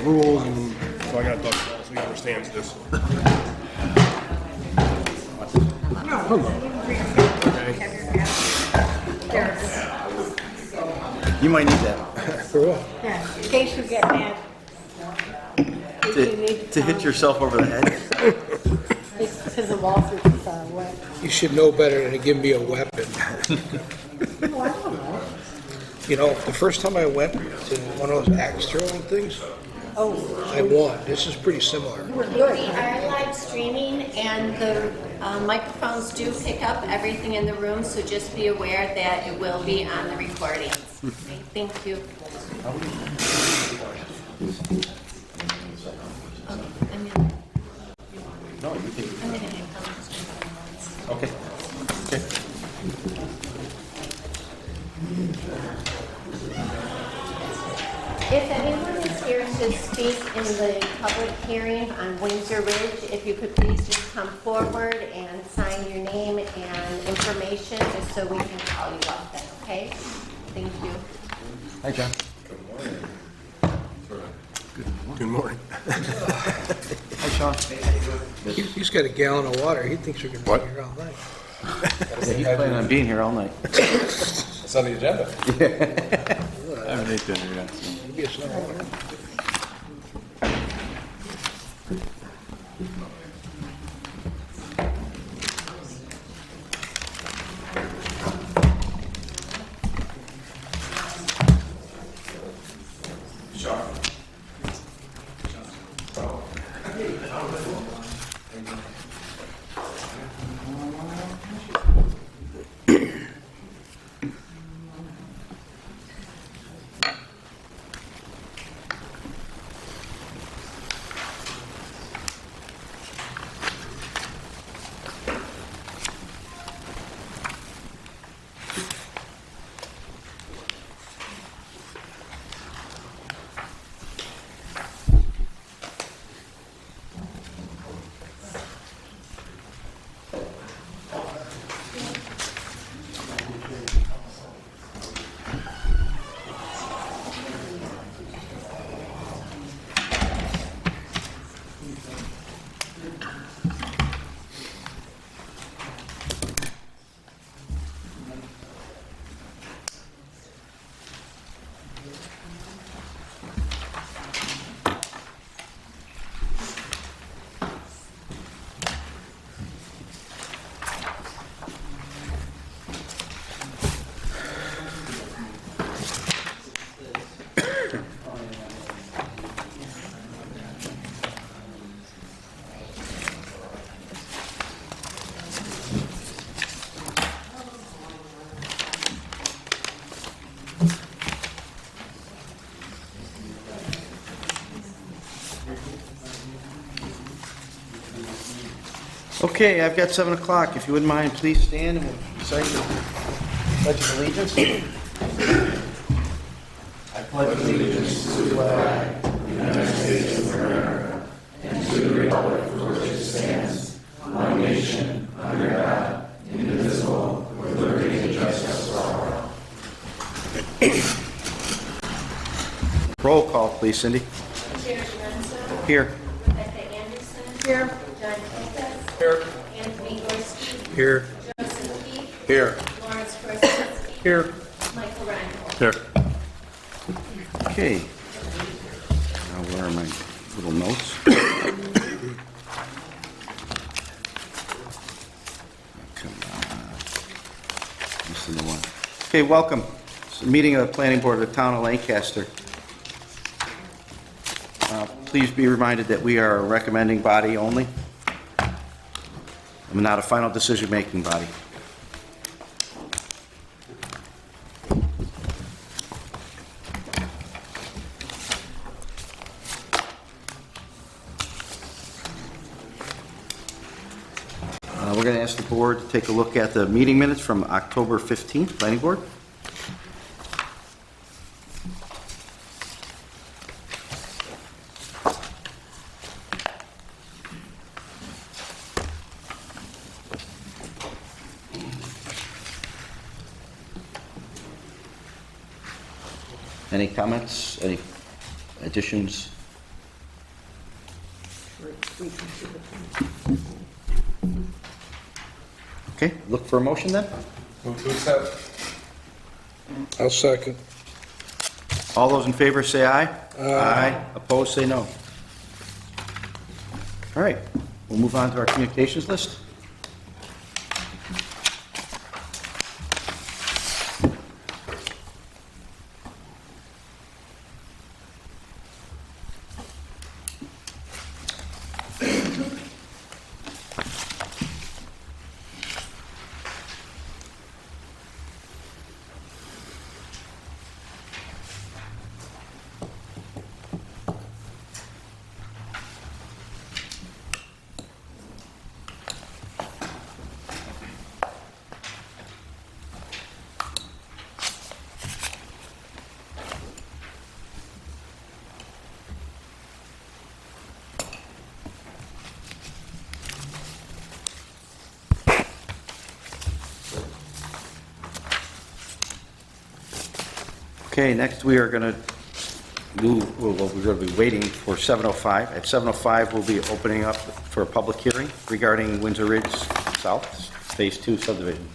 rules, and so I got to talk to Paul so he understands this. You might need that For what? Yeah, in case you get mad. to hit yourself over the head. It's because the wall is wet. You should know better than to give me a weapon. Well, I don't know. You know, the first time I went to one of those axe throwing things, Oh, I won. This is pretty similar. we're We good. are live streaming and the microphones do pick up everything in the room, so just be aware that it will be on the recordings. Okay, thank you. No, you think. I'm gonna hand them. Okay. Okay. If anyone is here to speak in the public hearing on Windsor Ridge, if you could please just come forward and sign your name and information, just so we can call you up then, okay? Thank you. Hi, John. Good morning. Hi, Sean. He's got a gallon of water. He thinks we're What? gonna be here all night. Yeah, he's planning on being here all night. It's on the agenda. I haven't ate dinner yet. So. Maybe it's not water. Okay, I've got 7 o'clock. If you wouldn't mind, please stand and we'll recite the Pledge of Allegiance. I pledge allegiance to the flag of the United States of America and to the republic for which it stands, one nation, under God, indivisible, with liberty and justice for all. Roll call, please, Cindy. Chair Johnson, Here. Rebecca Anderson. Here. John Lucas. Here. Anthony Gorski. Here. Joseph Keith. Here. Lawrence Korzinski. Here. Michael Reinhold. Here. Okay. Now, where are my little notes? Come on. Missing the one. Okay, welcome. It's the meeting of the Planning Board of the Town of Lancaster. Please be reminded that we are a recommending body only. I'm not a final decision-making body. We're going to ask the board to take a look at the meeting minutes from October 15th, Planning Board. Any comments, any additions? We can see the thing. Okay, look for a motion then. Move to accept. I'll second. All those in favor say aye. Aye. Opposed, say no. All right, we'll move on to our communications list. Okay, next we are going to we're going to be waiting for 7:05. At 7:05, we'll be opening up for a public hearing regarding Windsor Ridge South, Phase 2 subdivision.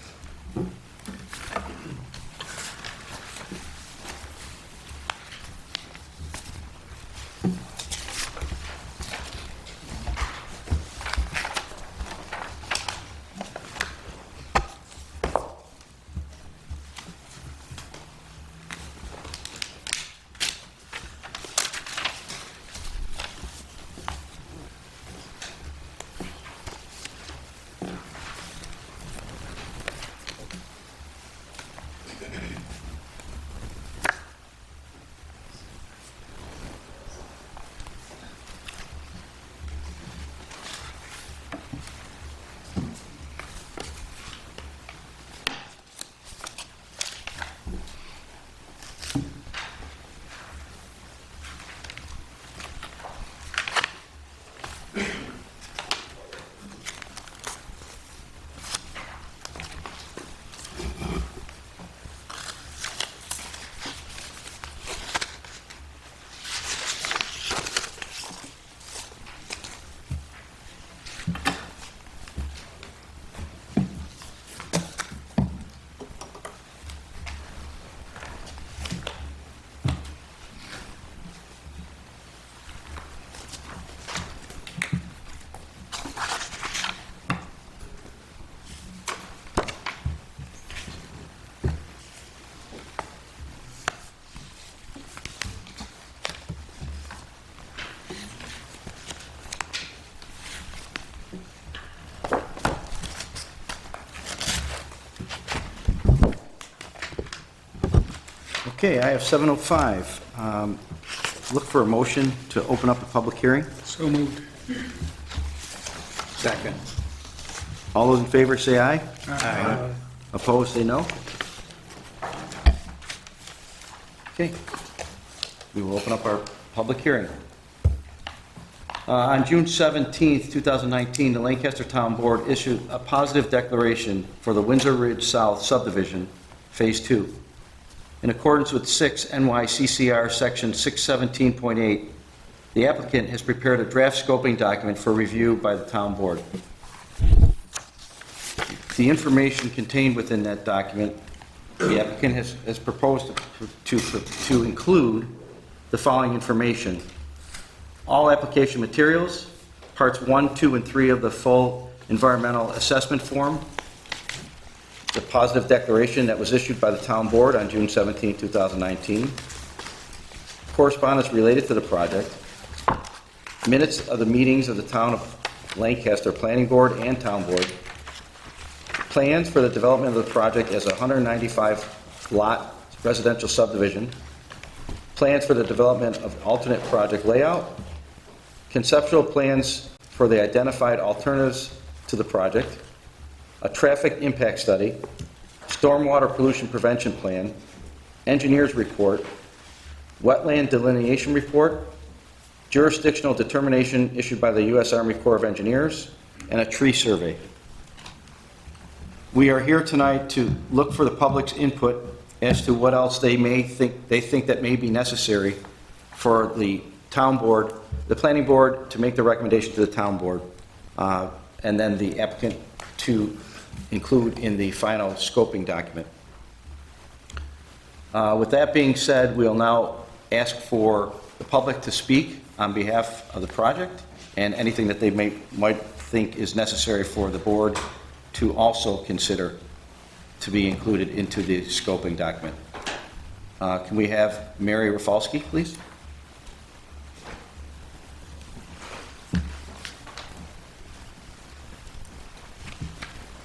Okay, I have 7:05. Look for a motion to open up the public hearing. So moved. Second. All those in favor say aye. Aye. Opposed, say no. Okay. We will open up our public hearing. On June 17th, 2019, the Lancaster Town Board issued a positive declaration for the Windsor Ridge South subdivision, Phase 2. In accordance with 6 NYCCR Section 617.8, the applicant has prepared a draft scoping document for review by the Town Board. The information contained within that document, the applicant has proposed to include the following information: all application materials, parts 1, 2, and 3 of the full environmental assessment form, the positive declaration that was issued by the Town Board on June 17, 2019, correspondence related to the project, minutes of the meetings of the Town of Lancaster Planning Board and Town Board, plans for the development of the project as a 195-lot residential subdivision, plans for the development of alternate project layout, conceptual plans for the identified alternatives to the project, a traffic impact study, stormwater pollution prevention plan, engineer's report, wetland delineation report, jurisdictional determination issued by the U.S. Army Corps of Engineers, and a tree survey. We are here tonight to look for the public's input as to what else they think that may be necessary for the town board, the planning board to make the recommendation to the town board, and then the applicant to include in the final scoping document. With that being said, we'll now ask for the public to speak on behalf of the project and anything that they might think is necessary for the board to also consider to be included into the scoping document. Can we have Mary Rafalski, please?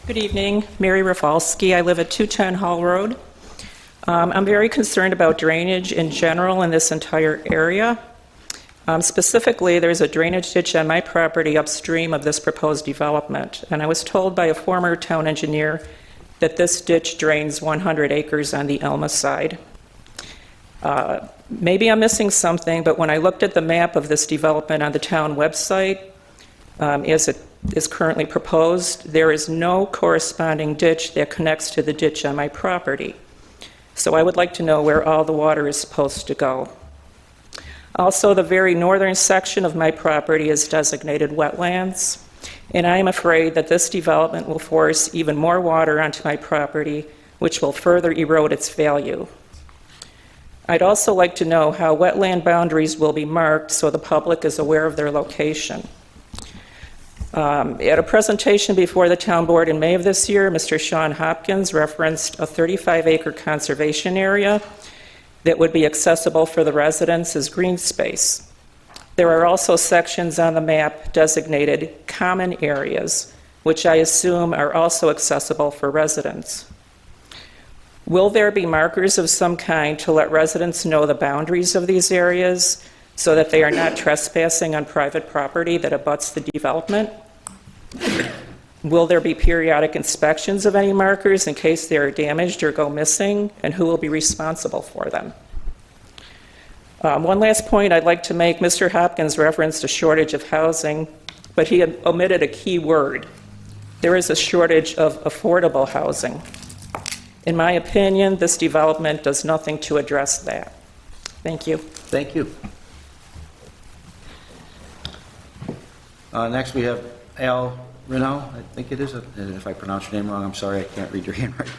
Good evening, Mary Rafalski. I live at 210 Hall Road. I'm very concerned about drainage in general in this entire area. Specifically, there's a drainage ditch on my property upstream of this proposed development, and I was told by a former town engineer that this ditch drains 100 acres on the Elma side. Maybe I'm missing something, but when I looked at the map of this development on the town website, as it is currently proposed, there is no corresponding ditch that connects to the ditch on my property. So I would like to know where all the water is supposed to go. Also, the very northern section of my property is designated wetlands, and I am afraid that this development will force even more water onto my property, which will further erode its value. I'd also like to know how wetland boundaries will be marked so the public is aware of their location. At a presentation before the town board in May of this year, Mr. Sean Hopkins referenced a 35-acre conservation area that would be accessible for the residents as green space. There are also sections on the map designated common areas, which I assume are also accessible for residents. Will there be markers of some kind to let residents know the boundaries of these areas so that they are not trespassing on private property that abuts the development? Will there be periodic inspections of any markers in case they are damaged or go missing, and who will be responsible for them? One last point I'd like to make. Mr. Hopkins referenced a shortage of housing, but he had omitted a key word. There is a shortage of affordable housing. In my opinion, this development does nothing to address that. Thank you. Thank you. Next, we have Al Renaud, I think it is. And if I pronounce your name wrong, I'm sorry, I can't read your handwriting.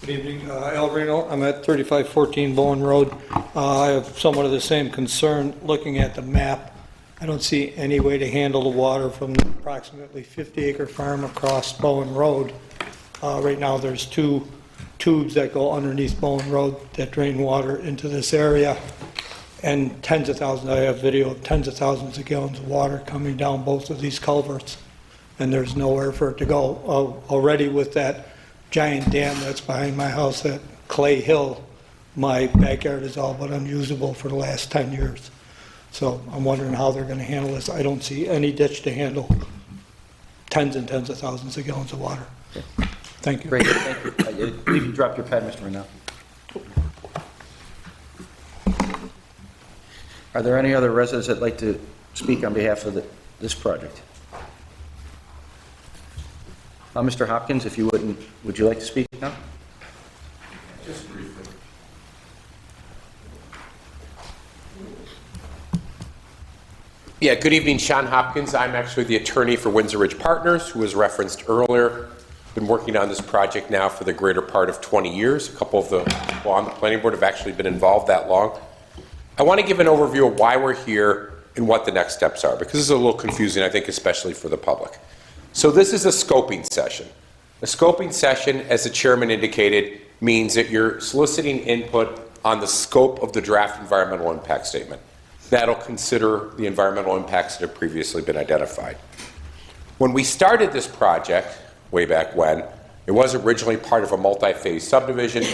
Good evening, Al Reno. I'm at 3514 Bowen Road. I have somewhat of the same concern looking at the map. I don't see any way to handle the water from the approximately 50-acre farm across Bowen Road. Right now, there's two tubes that go underneath Bowen Road that drain water into this area, and tens of thousands, I have video of tens of thousands of gallons of water coming down both of these culverts, and there's nowhere for it to go. Already with that giant dam that's behind my house at Clay Hill, my backyard is all but unusable for the last 10 years. So I'm wondering how they're going to handle this. I don't see any ditch to handle tens and tens of thousands of gallons of water. Thank you. Great, thank you. I believe you dropped your pen, Mr. Renaud. Are there any other residents that'd like to speak on behalf of this project? Mr. Hopkins, if you wouldn't, would you like to speak now? Just briefly. Yeah, good evening, Sean Hopkins. I'm actually the attorney for Windsor Ridge Partners, who was referenced earlier. Been working on this project now for the greater part of 20 years. A couple of the people on the planning board have actually been involved that long. I want to give an overview of why we're here and what the next steps are, because this is a little confusing, I think, especially for the public. So this is a scoping session. A scoping session, as the chairman indicated, means that you're soliciting input on the scope of the draft environmental impact statement. That'll consider the environmental impacts that have previously been identified. When we started this project, way back when, it was originally part of a multi-phase subdivision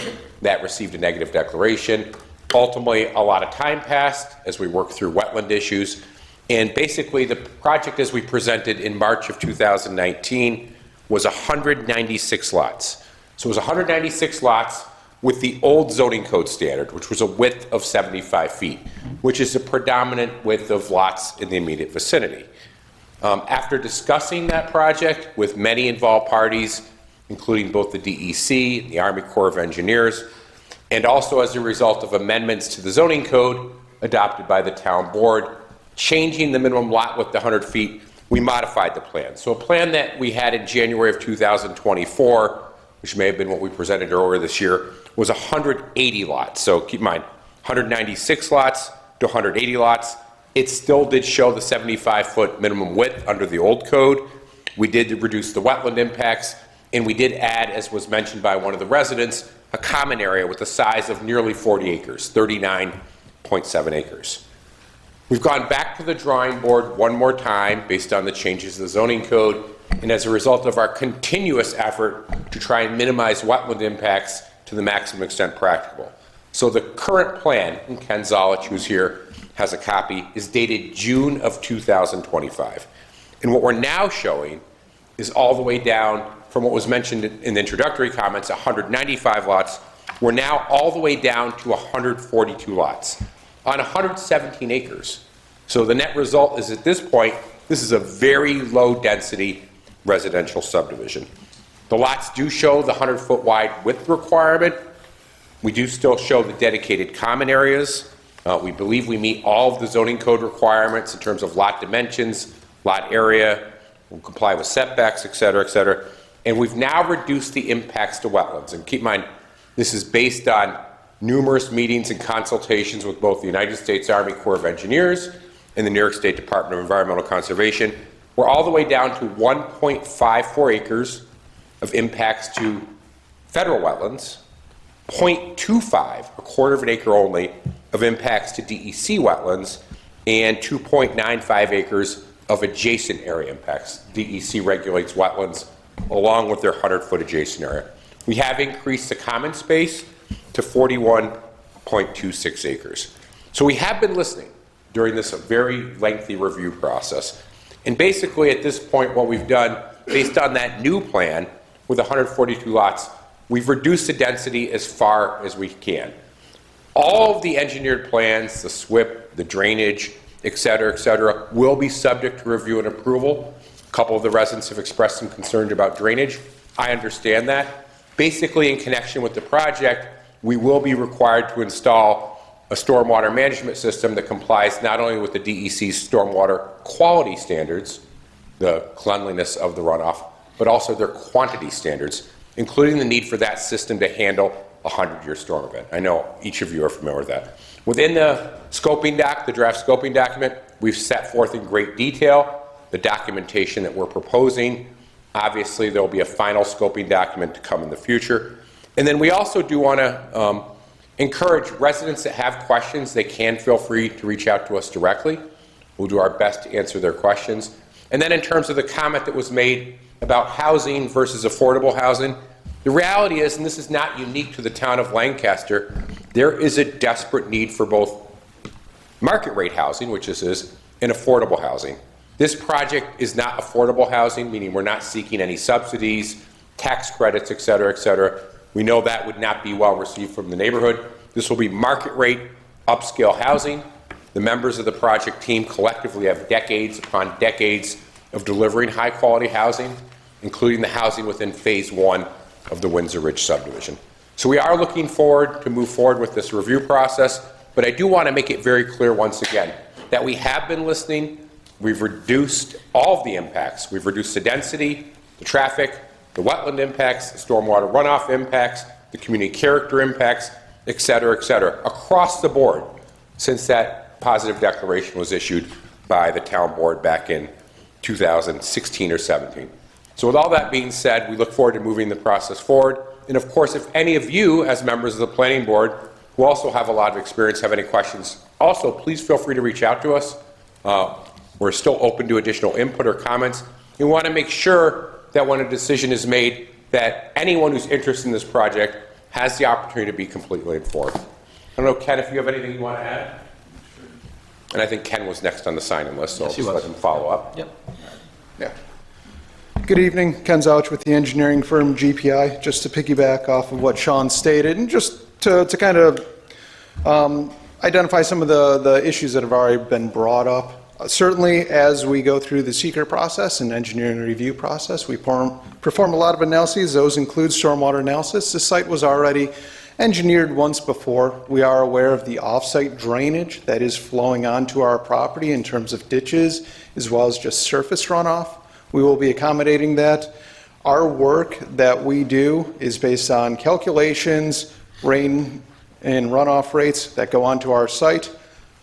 that received a negative declaration. Ultimately, a lot of time passed as we worked through wetland issues. And basically, the project as we presented in March of 2019 was 196 lots. So it was 196 lots with the old zoning code standard, which was a width of 75 feet, which is the predominant width of lots in the immediate vicinity. After discussing that project with many involved parties including both the DEC and the Army Corps of Engineers, and also as a result of amendments to the zoning code adopted by the town board, changing the minimum lot width to 100 feet, we modified the plan. So a plan that we had in January of 2024, which may have been what we presented earlier this year, was 180 lots. So keep in mind, 196 lots to 180 lots. It still did show the 75-foot minimum width under the old code. We did reduce the wetland impacts, and we did add, as was mentioned by one of the residents, a common area with a size of nearly 40 acres, 39.7 acres. We've gone back to the drawing board one more time based on the changes to the zoning code, and as a result of our continuous effort to try and minimize wetland impacts to the maximum extent practicable. So the current plan, and Ken Zolich, who's here, has a copy, is dated June of 2025. And what we're now showing is all the way down from what was mentioned in the introductory comments, 195 lots. We're now all the way down to 142 lots on 117 acres. So the net result is, at this point, this is a very low density residential subdivision. The lots do show the 100-foot wide width requirement. We do still show the dedicated common areas. We believe we meet all of the zoning code requirements in terms of lot dimensions, lot area, we'll comply with setbacks, et cetera, et cetera. And we've now reduced the impacts to wetlands. And keep in mind, this is based on numerous meetings and consultations with both the United States Army Corps of Engineers and the New York State Department of Environmental Conservation. We're all the way down to 1.54 acres of impacts to federal wetlands, 0.25, a quarter of an acre only, of impacts to DEC wetlands, and 2.95 acres of adjacent area impacts. DEC regulates wetlands along with their 100-foot adjacent area. We have increased the common space to 41.26 acres. So we have been listening during this very lengthy review process. And basically at this point, what we've done, based on that new plan with 142 lots, we've reduced the density as far as we can. All of the engineered plans, the SWIP, the drainage, et cetera, will be subject to review and approval. A couple of the residents have expressed some concern about drainage. I understand that. Basically, in connection with the project, we will be required to install a stormwater management system that complies not only with the DEC's stormwater quality standards, the cleanliness of the runoff, but also their quantity standards, including the need for that system to handle a 100-year storm event. I know each of you are familiar with that. Within the scoping doc, the draft scoping document, we've set forth in great detail the documentation that we're proposing. Obviously, there will be a final scoping document to come in the future. And then we also do want to encourage residents that have questions, they can feel free to reach out to us directly. We'll do our best to answer their questions. And then in terms of the comment that was made about housing versus affordable housing, the reality is, and this is not unique to the town of Lancaster, there is a desperate need for both market rate housing, which this is, and affordable housing. This project is not affordable housing, meaning we're not seeking any subsidies, tax credits, et cetera, We know that would not be well received from the neighborhood. This will be market rate upscale housing. The members of the project team collectively have decades upon decades of delivering high quality housing, including the housing within phase 1 of the Windsor Ridge subdivision. So we are looking forward to move forward with this review process, but I do want to make it very clear once again that we have been listening. We've reduced all of the impacts. We've reduced the density, the traffic, the wetland impacts, the stormwater runoff impacts, the community character impacts, et cetera, across the board since that positive declaration was issued by the town board back in 2016 or 17. So with all that being said, we look forward to moving the process forward. And of course, if any of you, as members of the planning board, who also have a lot of experience, have any questions, also please feel free to reach out to us. We're still open to additional input or comments. We want to make sure that when a decision is made, that anyone who's interested in this project has the opportunity to be completely informed. I don't know, Ken, if you have anything you want to add? And I think Ken was next on the sign-in list, so I'll just let him follow up. Yep. Yeah. Good evening, Ken Zouch with the engineering firm GPI. Just to piggyback off of what Sean stated, and just to kind of identify some of the issues that have already been brought up. Certainly, as we go through the seeker process and engineering review process, we perform a lot of analyses. Those include stormwater analysis. The site was already engineered once before. We are aware of the off-site drainage that is flowing onto our property in terms of ditches, as well as just surface runoff. We will be accommodating that. Our work that we do is based on calculations, rain and runoff rates that go onto our site.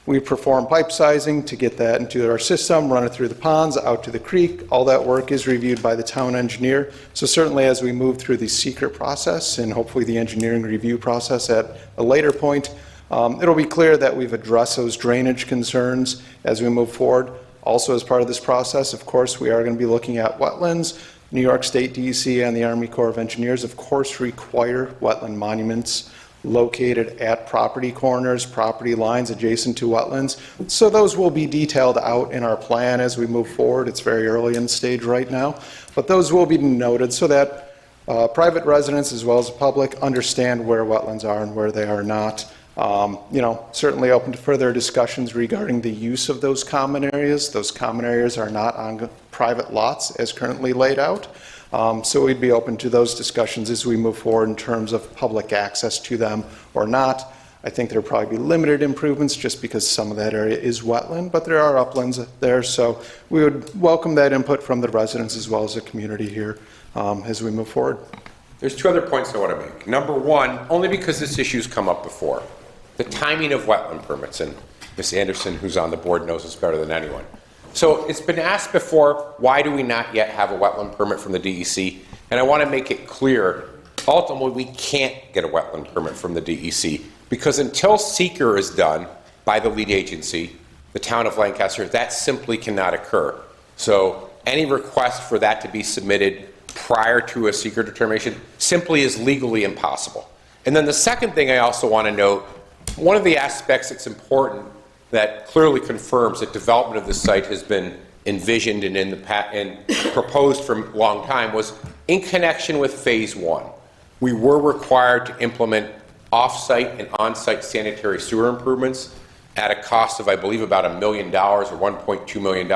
We perform pipe sizing to get that into our system, run it through the ponds, out to the creek. All that work is reviewed by the town engineer. So certainly as we move through the seeker process and hopefully the engineering review process at a later point, it'll be clear that we've addressed those drainage concerns as we move forward. Also, as part of this process, of course, we are going to be looking at wetlands. New York State DEC and the Army Corps of Engineers, of course, require wetland monuments located at property corners, property lines adjacent to wetlands. So those will be detailed out in our plan as we move forward. It's very early in the stage right now, but those will be noted so that private residents as well as the public understand where wetlands are and where they are not. Certainly open to further discussions regarding the use of those common areas. Those common areas are not on private lots as currently laid out. So we'd be open to those discussions as we move forward in terms of public access to them or not. I think there'll probably be limited improvements just because some of that area is wetland, but there are uplands there. So we would welcome that input from the residents as well as the community here as we move forward. There's two other points I want to make. Number one, only because this issue's come up before, the timing of wetland permits, and Ms. Anderson, who's on the board, knows this better than anyone. So it's been asked before, why do we not yet have a wetland permit from the DEC? And I want to make it clear, ultimately we can't get a wetland permit from the DEC because until seeker is done by the lead agency, the town of Lancaster, that simply cannot occur. So any request for that to be submitted prior to a seeker determination simply is legally impossible. And then the second thing I also want to note, one of the aspects that's important that clearly confirms that development of this site has been envisioned and proposed for a long time was in connection with phase one. We were required to implement off-site and on-site sanitary sewer improvements at a cost of, I believe, about $1 million or $1.2 million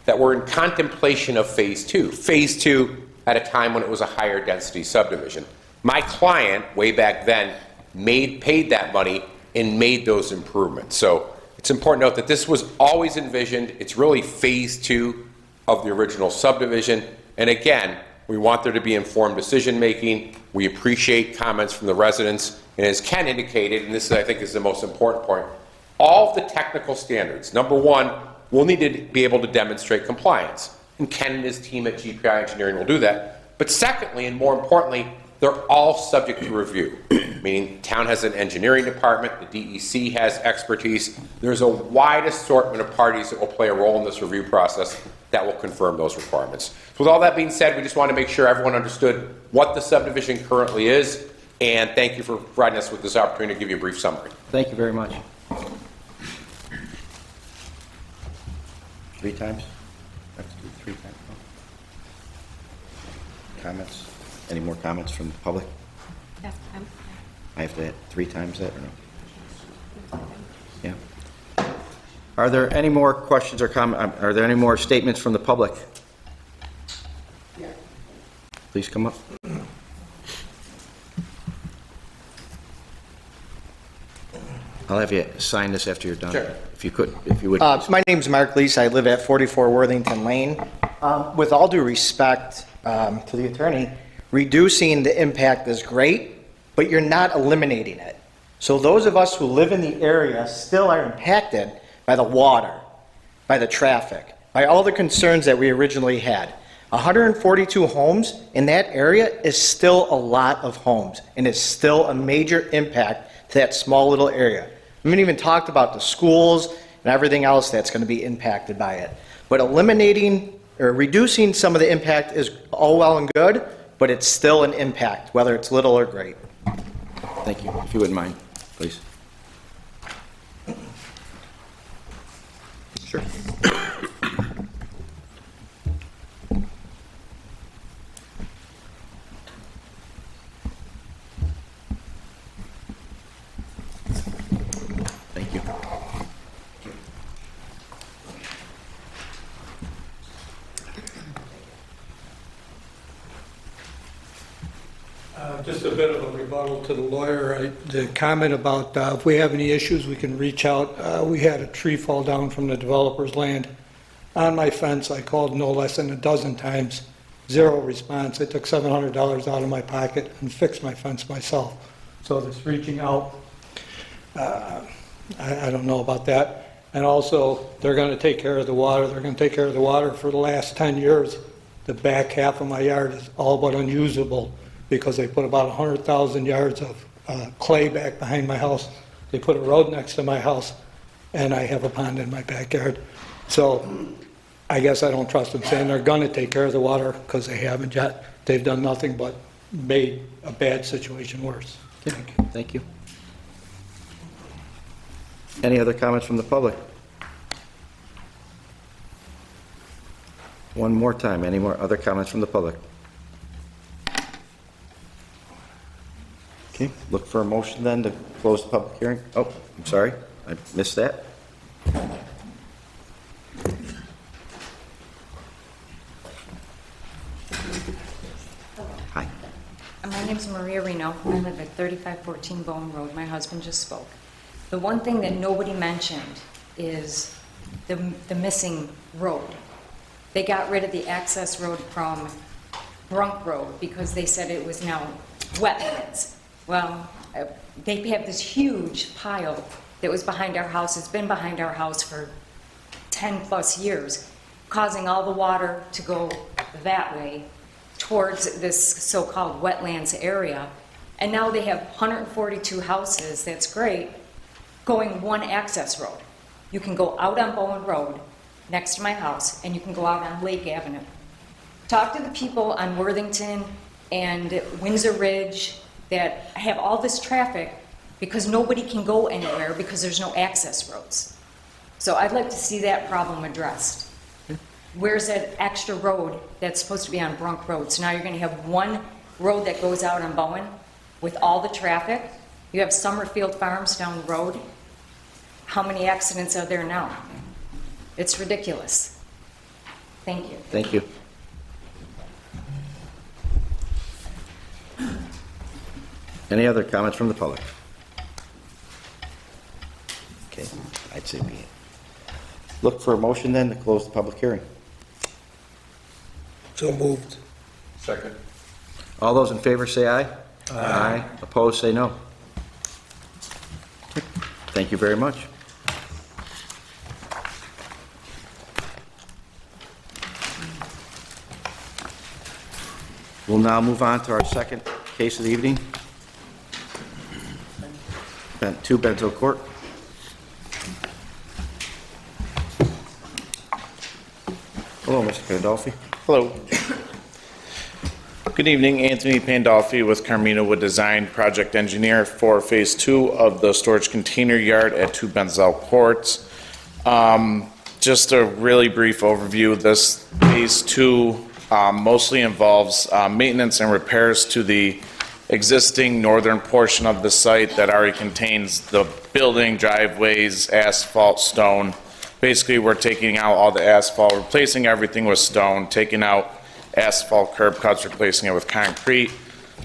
that were in contemplation of phase two. Phase two at a time when it was a higher density subdivision. My client, way back then, paid that money and made those improvements. So it's important to note that this was always envisioned. It's really phase two of the original subdivision. And again, we want there to be informed decision making. We appreciate comments from the residents. And as Ken indicated, and this I think is the most important point, all of the technical standards. Number one, we'll need to be able to demonstrate compliance. And Ken and his team at GPI Engineering will do that. But secondly, and more importantly, they're all subject to review, meaning town has an engineering department, the DEC has expertise. There's a wide assortment of parties that will play a role in this review process that will confirm those requirements. So with all that being said, we just want to make sure everyone understood what the subdivision currently is, and thank you for providing us with this opportunity to give you a brief summary. Thank you very much. 3 times? Let's do 3 times. Comments? Any more comments from the public? Yes, I have to hit 3 times that or no? Yeah. Are there any more questions or comments? Are there any more statements from the public? Yeah. Please come up. I'll have you sign this after you're done. Sure. If you would. My name's Mark Leese. I live at 44 Worthington Lane. With all due respect to the attorney, reducing the impact is great, but you're not eliminating it. So those of us who live in the area still are impacted by the water, by the traffic, by all the concerns that we originally had. 142 homes in that area is still a lot of homes, and it's still a major impact to that small little area. We haven't even talked about the schools and everything else that's going to be impacted by it. But eliminating or reducing some of the impact is all well and good, but it's still an impact, whether it's little or great. Thank you. If you wouldn't mind, please. Sure. Thank you. Just a bit of a rebuttal to the lawyer. The comment about if we have any issues, we can reach out. We had a tree fall down from the developer's land on my fence. I called no less than a dozen times, zero response. I took $700 out of my pocket and fixed my fence myself. So this reaching out, I don't know about that. And also, they're going to take care of the water. They're going to take care of the water for the last 10 years. The back half of my yard is all but unusable because they put about 100,000 yards of clay back behind my house. They put a road next to my house, and I have a pond in my backyard. So I guess I don't trust them saying they're going to take care of the water because they haven't yet. They've done nothing but made a bad situation worse. Thank you. Thank you. Any other comments from the public? One more time, any more other comments from the public? Okay, look for a motion then to close the public hearing. Oh, I'm sorry, I missed that. Hi. My name's Maria Reno. I live at 3514 Bowen Road. My husband just spoke. The one thing that nobody mentioned is the missing road. They got rid of the access road from Brunk Road because they said it was now wetlands. Well, they have this huge pile that was behind our house. It's been behind our house for 10 plus years, causing all the water to go that way towards this so-called wetlands area. And now they have 142 houses, that's great, going one access road. You can go out on Bowen Road next to my house, and you can go out on Lake Avenue. Talk to the people on Worthington and Windsor Ridge that have all this traffic because nobody can go anywhere because there's no access roads. So I'd like to see that problem addressed. Where's that extra road that's supposed to be on Brunk Road? So now you're going to have one road that goes out on Bowen with all the traffic. You have Summerfield Farms down the road. How many accidents are there now? It's ridiculous. Thank you. Thank you. Any other comments from the public? Okay, I'd say we look for a motion then to close the public hearing. So moved. Second. All those in favor say aye. Aye. Opposed, say no. Thank you very much. We'll now move on to our second case of the evening. 2 Benzo Court. Hello, Mr. Pandolfi. Hello. Good evening, Anthony Pandolfi with Carmina Wood Design, project engineer for Phase 2 of the storage container yard at 2 Benzel Court. Just a really brief overview. This Phase 2 mostly involves maintenance and repairs to the existing northern portion of the site that already contains the building, driveways, asphalt, stone. Basically, we're taking out all the asphalt, replacing everything with stone, taking out asphalt curb cuts, replacing it with concrete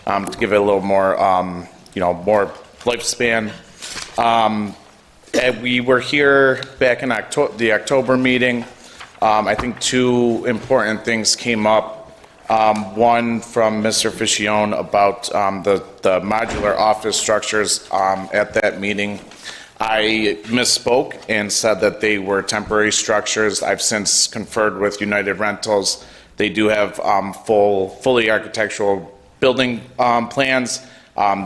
to give it a little more, more lifespan. And we were here back in the October meeting. I think 2 important things came up. One from Mr. Ficcione about the modular office structures at that meeting. I misspoke and said that they were temporary structures. I've since conferred with United Rentals. They do have fully architectural building plans.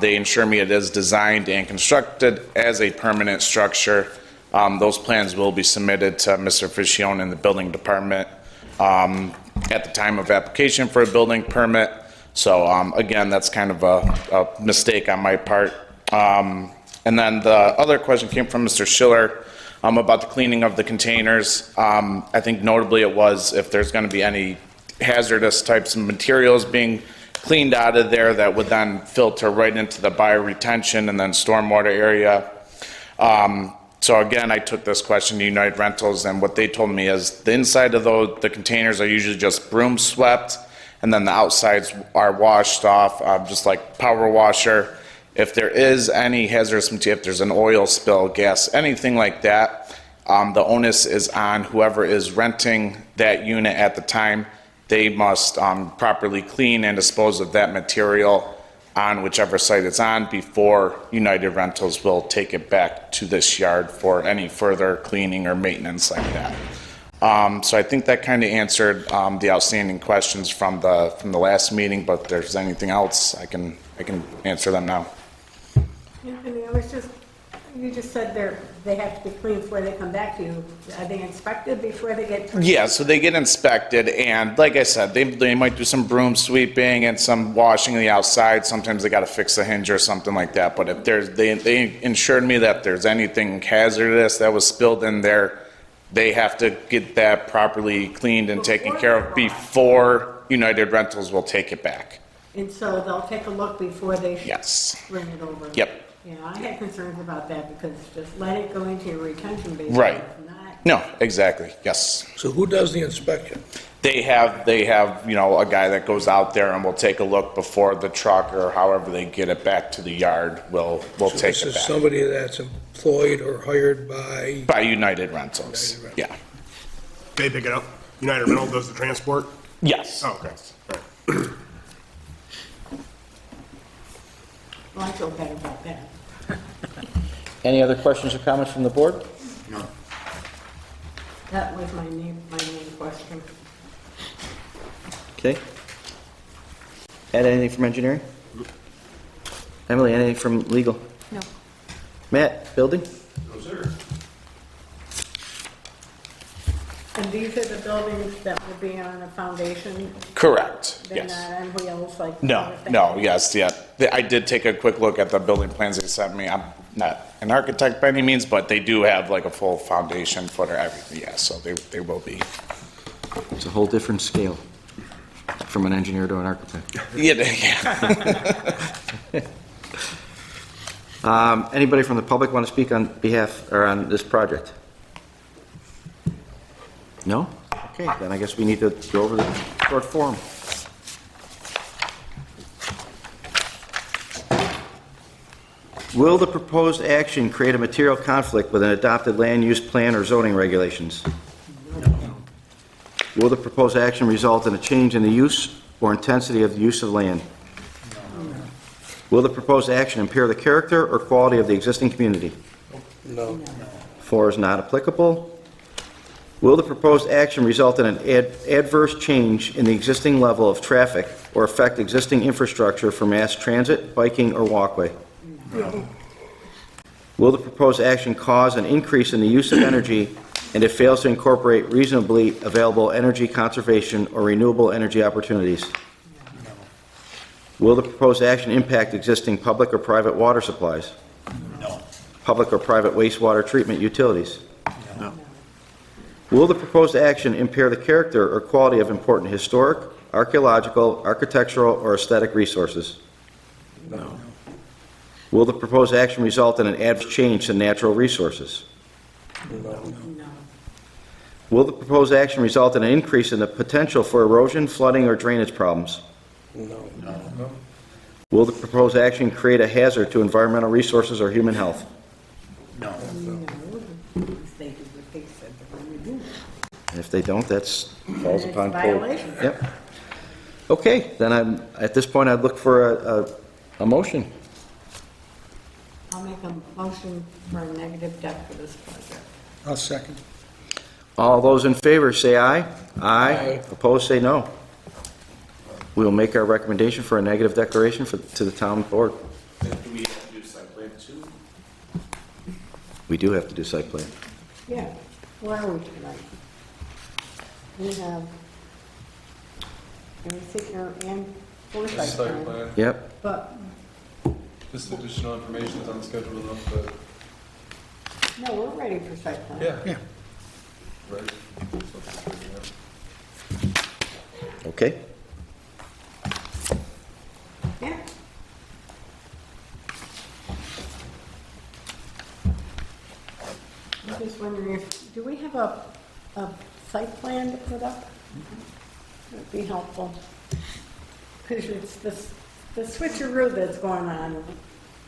They ensure me it is designed and constructed as a permanent structure. Those plans will be submitted to Mr. Ficcione in the building department at the time of application for a building permit. So again, that's kind of a mistake on my part. And then the other question came from Mr. Schiller about the cleaning of the containers. I think notably it was if there's going to be any hazardous types of materials being cleaned out of there that would then filter right into the bioretention and then stormwater area. So again, I took this question to United Rentals, and what they told me is the inside of the containers are usually just broom swept, and then the outsides are washed off, just like power washer. If there is any hazardous material, if there's an oil spill, gas, anything like that, the onus is on whoever is renting that unit at the time. They must properly clean and dispose of that material on whichever site it's on before United Rentals will take it back to this yard for any further cleaning or maintenance like that. So I think that kind of answered the outstanding questions from the last meeting, but if there's anything else, I can answer them now. Anthony, I was just, you just said they have to be clean before they come back to you. Are they inspected before they get? Yeah, so they get inspected, and like I said, they might do some broom sweeping and some washing of the outside. Sometimes they got to fix a hinge or something like that. But if they assured me that if there's anything hazardous that was spilled in there, they have to get that properly cleaned and taken care of before United Rentals will take it back. And so they'll take a look before they Yes. bring it over? Yep. Yeah, I had concerns about that because just let it go into your retention basin. Right. If not, No, exactly. Yes. So who does the inspection? They have, a guy that goes out there and will take a look before the truck or however they get it back to the yard will So take this it is back. somebody that's employed or hired by, By United Rentals. United Rentals. Yeah. They pick it up? United Rental does the transport? Yes. Oh, okay. All right. well, I feel better about that. Any other questions or comments from the board? That was my main question. Okay. Ed, anything from engineering? Emily, anything from legal? No. Matt, building? No, sir. And these are the buildings that will be on a foundation? Correct. They're Yes. not on wheels like? No, other things? no, yes, yeah. I did take a quick look at the building plans they sent me. I'm not an architect by any means, but they do have like a full foundation footer, everything, yeah, so they will be. It's a whole different scale from an engineer to an architect. Yeah. Anybody from the public want to speak on behalf, or on this project? No? Okay, then I guess we need to go over the short form. Will the proposed action create a material conflict with an adopted land use plan or zoning regulations? Will the proposed action result in a change in the use or intensity of the use of land? Will the proposed action impair the character or quality of the existing community? no, 4 is not applicable. Will the proposed action result in an adverse change in the existing level of traffic or affect existing infrastructure for mass transit, biking, or walkway? Will the proposed action cause an increase in the use of energy and it fails to incorporate reasonably available energy conservation or renewable energy opportunities? Will the proposed action impact existing public or private water supplies? no, Public or private wastewater treatment utilities? Will the proposed action impair the character or quality of important historic, archaeological, architectural, or aesthetic resources? no, Will the proposed action result in an adverse change to natural resources? no, Will the proposed action result in an increase in the potential for erosion, flooding, or drainage problems? no, Will the proposed action create a hazard to environmental resources or human health? No, they did what they said they were going to do. And if they don't, that's falls It's upon code. violation. Yep. Okay, then at this point, I'd look for a motion. I'll make a motion for a negative deck for this project. I'll second. All those in favor, say aye. Aye. Opposed, say no. We will make our recommendation for a negative declaration to the town board. Do we have to do site plan too? We do have to do site plan. Yeah, where are we tonight? We have everything and foresight Site plan, plan, Yep. but, this additional information is on schedule enough, but, no, we're ready for site plan. yeah. Yeah. Right. Okay. Yeah. I'm just wondering if, do we have a site plan to put up? That'd be helpful. because it's the switcheroo that's going on,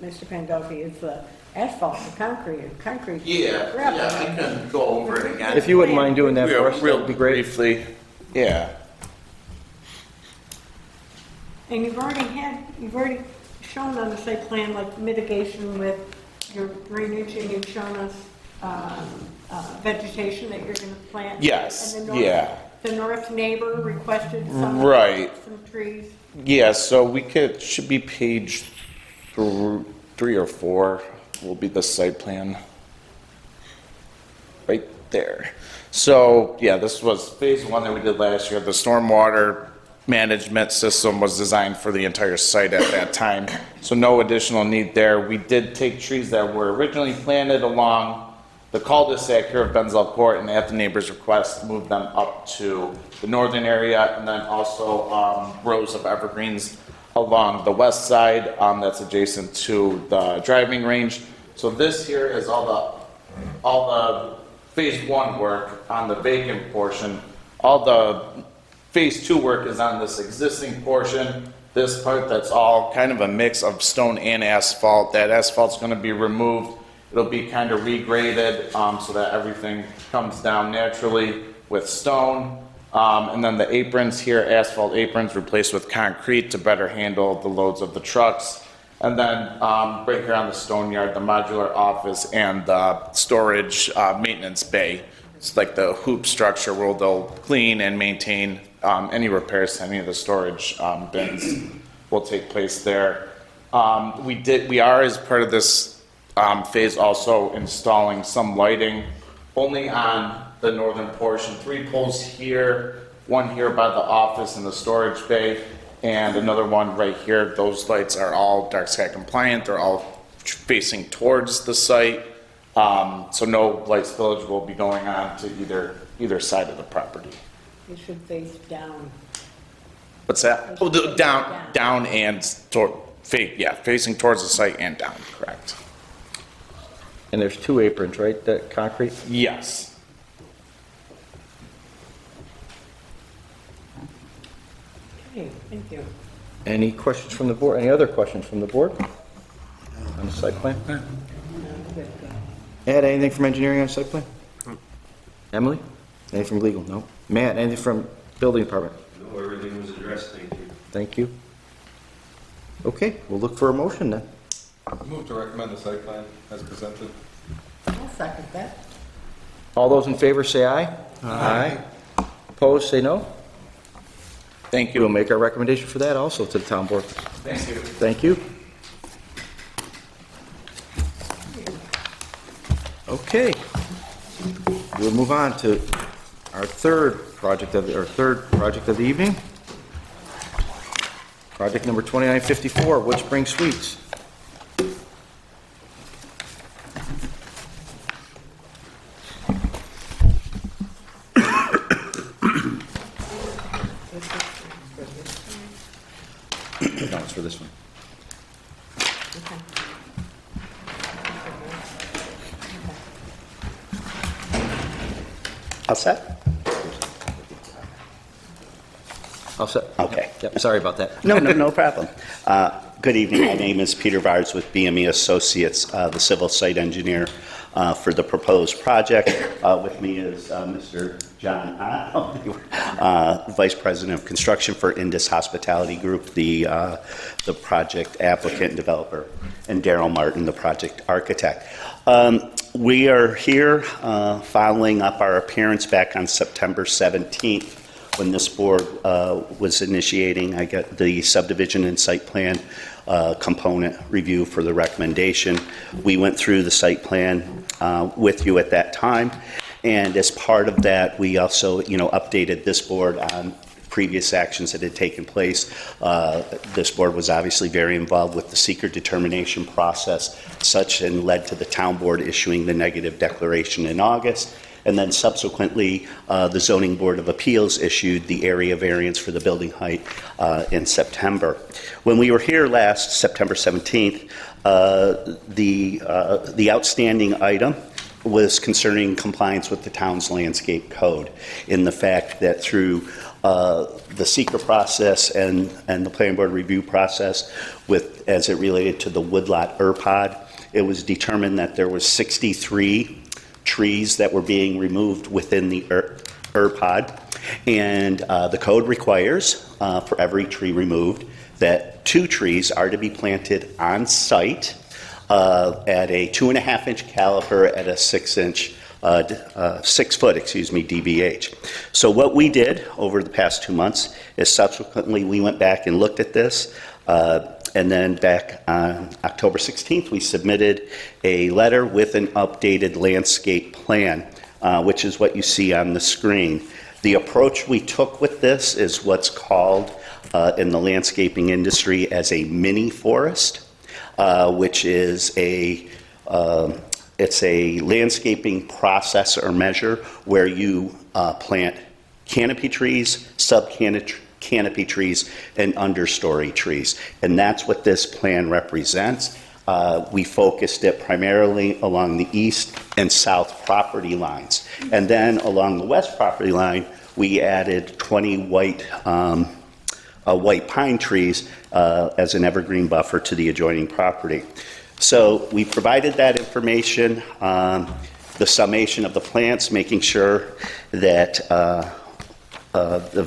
Mr. Pandolfi, is the asphalt, the concrete. gravel. I can go over it again. If you wouldn't mind doing that for us, Real that'd be great. briefly, yeah. And you've already shown on the site plan, like mitigation with your drainage, and you've shown us vegetation that you're going to plant. Yes, And the north- yeah. The north neighbor requested some. Right. Some trees. Yeah, so should be page 3 or 4 will be the site plan. Right there. So, yeah, this was phase 1 that we did last year. The stormwater management system was designed for the entire site at that time, so no additional need there. We did take trees that were originally planted along the cul-de-sac here of Benzel Court, and at the neighbor's request, moved them up to the northern area, and then also rows of evergreens along the west side that's adjacent to the driving range. So this here is all the phase 1 work on the vacant portion. All the phase 2 work is on this existing portion. This part, that's all kind of a mix of stone and asphalt. That asphalt's going to be removed. It'll be kind of regraded so that everything comes down naturally with stone. And then the aprons here, asphalt aprons replaced with concrete to better handle the loads of the trucks. And then right here on the stone yard, the modular office and the storage maintenance bay. It's like the hoop structure where they'll clean and maintain any repairs to any of the storage bins will take place there. We are, as part of this phase, also installing some lighting only on the northern portion. 3 poles here, 1 here by the office and the storage bay, and another one right here. Those lights are all dark sky compliant. They're all facing towards the site. So no light spillage will be going on to either side of the property. You should face down. What's that? Oh, down and facing towards the site and down, correct. And there's 2 aprons, right, that concrete? Yes. Okay, thank you. Any questions from the board? Any other questions from the board on the site plan? Ed, anything from engineering on the site plan? Emily? Anything from legal? No. Matt, anything from building department? No, everything was addressed, thank you. Thank you. Okay, we'll look for a motion then. Move to recommend the site plan as presented. I'll second that. All those in favor say aye. Aye. Opposed, say no. Thank We'll you. make our recommendation for that also to the town board. Thank you. Thank you. Okay. We'll move on to our third project of the evening. Project number 2954, Wood Spring Suites. No, it's for this one. All set? All set? Okay. Yep, sorry about that. No problem. Good evening. My name is Peter Vars with BME Associates, the civil site engineer for the proposed project. With me is Mr. John Ott, Vice President of Construction for Indus Hospitality Group, the project applicant and developer, and Daryl Martin, the project architect. We are here following up our appearance back on September 17th when this board was initiating, I got the subdivision and site plan component review for the recommendation. We went through the site plan with you at that time, and as part of that, we also, updated this board on previous actions that had taken place. This board was obviously very involved with the seeker determination process, and led to the town board issuing the negative declaration in August. And then subsequently, the Zoning Board of Appeals issued the area variance for the building height in September. When we were here last September 17th, the outstanding item was concerning compliance with the town's landscape code, in the fact that through the secret process and the planning board review process as it related to the woodlot ERPOD. It was determined that there was 63 trees that were being removed within the ERPOD. And the code requires, for every tree removed, that 2 trees are to be planted on site at a 2.5-inch caliper at a 6-inch 6 foot, DBH. So what we did over the past 2 months is subsequently we went back and looked at this, and then back on October 16th, we submitted a letter with an updated landscape plan, which is what you see on the screen. The approach we took with this is what's called in the landscaping industry as a mini forest, which is it's a landscaping process or measure where you plant canopy trees, sub-canopy trees, and understory trees. And that's what this plan represents. We focused it primarily along the east and south property lines. And then along the west property line, we added 20 white pine trees as an evergreen buffer to the adjoining property. So we provided that information, the summation of the plants, making sure that the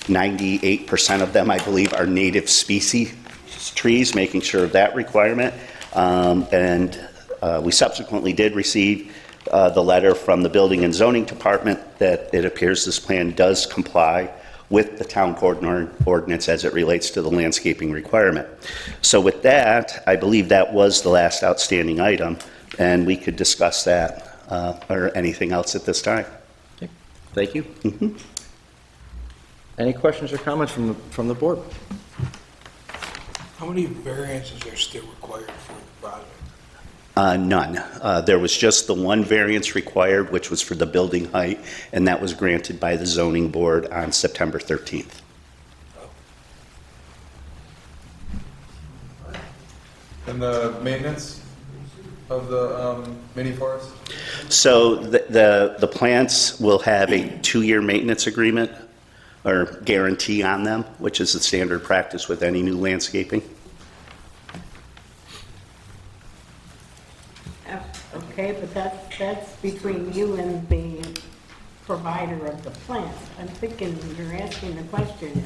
98% of them, I believe, are native species trees, making sure of that requirement. And we subsequently did receive the letter from the Building and Zoning Department that it appears this plan does comply with the town code ordinance as it relates to the landscaping requirement. So with that, I believe that was the last outstanding item, and we could discuss that or anything else at this time. Okay. Thank you. Any questions or comments from the board? How many variances are still required for the project? None. There was just the one variance required, which was for the building height, and that was granted by the zoning board on September 13th. And the maintenance of the mini forest? So the plants will have a 2-year maintenance agreement or guarantee on them, which is the standard practice with any new landscaping. Okay, but that's between you and the provider of the plants. I'm thinking you're asking the question is,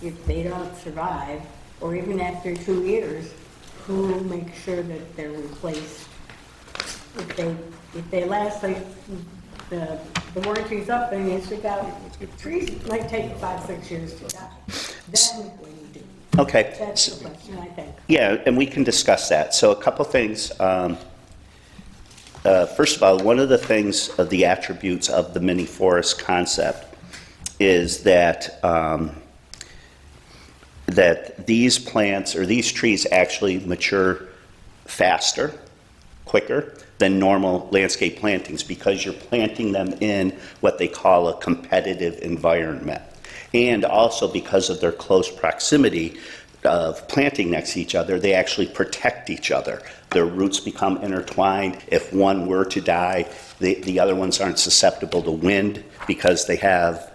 if they don't survive, or even after 2 years, who makes sure that they're replaced? If they last, like, the warranty's up and you stick out, trees might take 5-6 years to die. Then what do you do? Okay. That's the question, I think. Yeah, and we can discuss that. So a couple things. First of all, one of the things of the attributes of the mini forest concept is that that these plants or these trees actually mature faster, quicker than normal landscape plantings because you're planting them in what they call a competitive environment. And also because of their close proximity of planting next to each other, they actually protect each other. Their roots become intertwined. If one were to die, the other ones aren't susceptible to wind because they have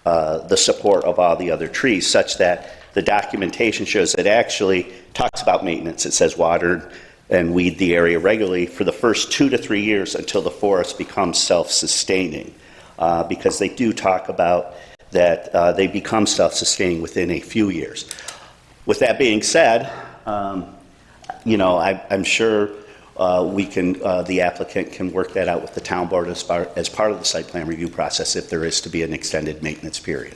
the support of all the other trees, such that the documentation shows it actually talks about maintenance. It says water and weed the area regularly for the first 2 to 3 years until the forest becomes self-sustaining, because they do talk about that they become self-sustaining within a few years. With that being said, you know, I'm sure we can, the applicant can work that out with the town board as part of the site plan review process if there is to be an extended maintenance period.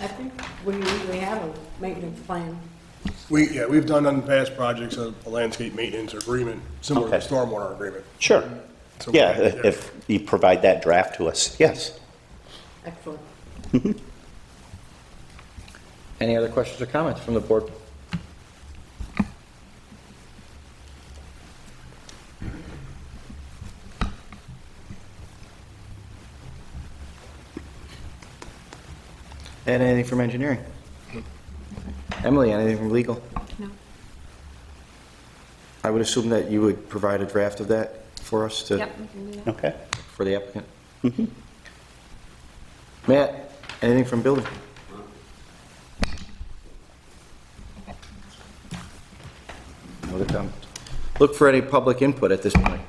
I think we usually have a maintenance plan. We've done on past projects a landscape maintenance agreement, similar to Okay. stormwater agreement. Sure. So, Yeah, if you provide that draft to us, yes. Excellent. Any other questions or comments from the board? And anything from engineering? Emily, anything from legal? No. I would assume that you would provide a draft of that for us to, Yep, we can do that. Okay. for the applicant? Matt, Anything from building? No other comments? Look for any public input at this point.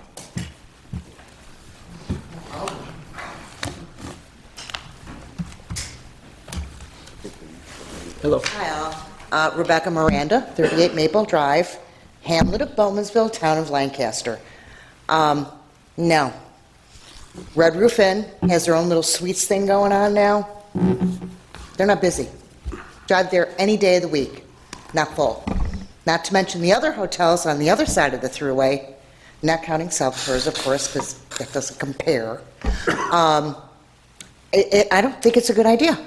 Hello. Hi all. Rebecca Miranda, 38 Maple Drive, Hamlet of Bowmansville, Town of Lancaster. No. Red Roof Inn has their own little suites thing going on now. They're not busy. Drive there any day of the week, not full. Not to mention the other hotels on the other side of the thruway, not counting South Shores, of course, because that doesn't compare. I don't think it's a good idea.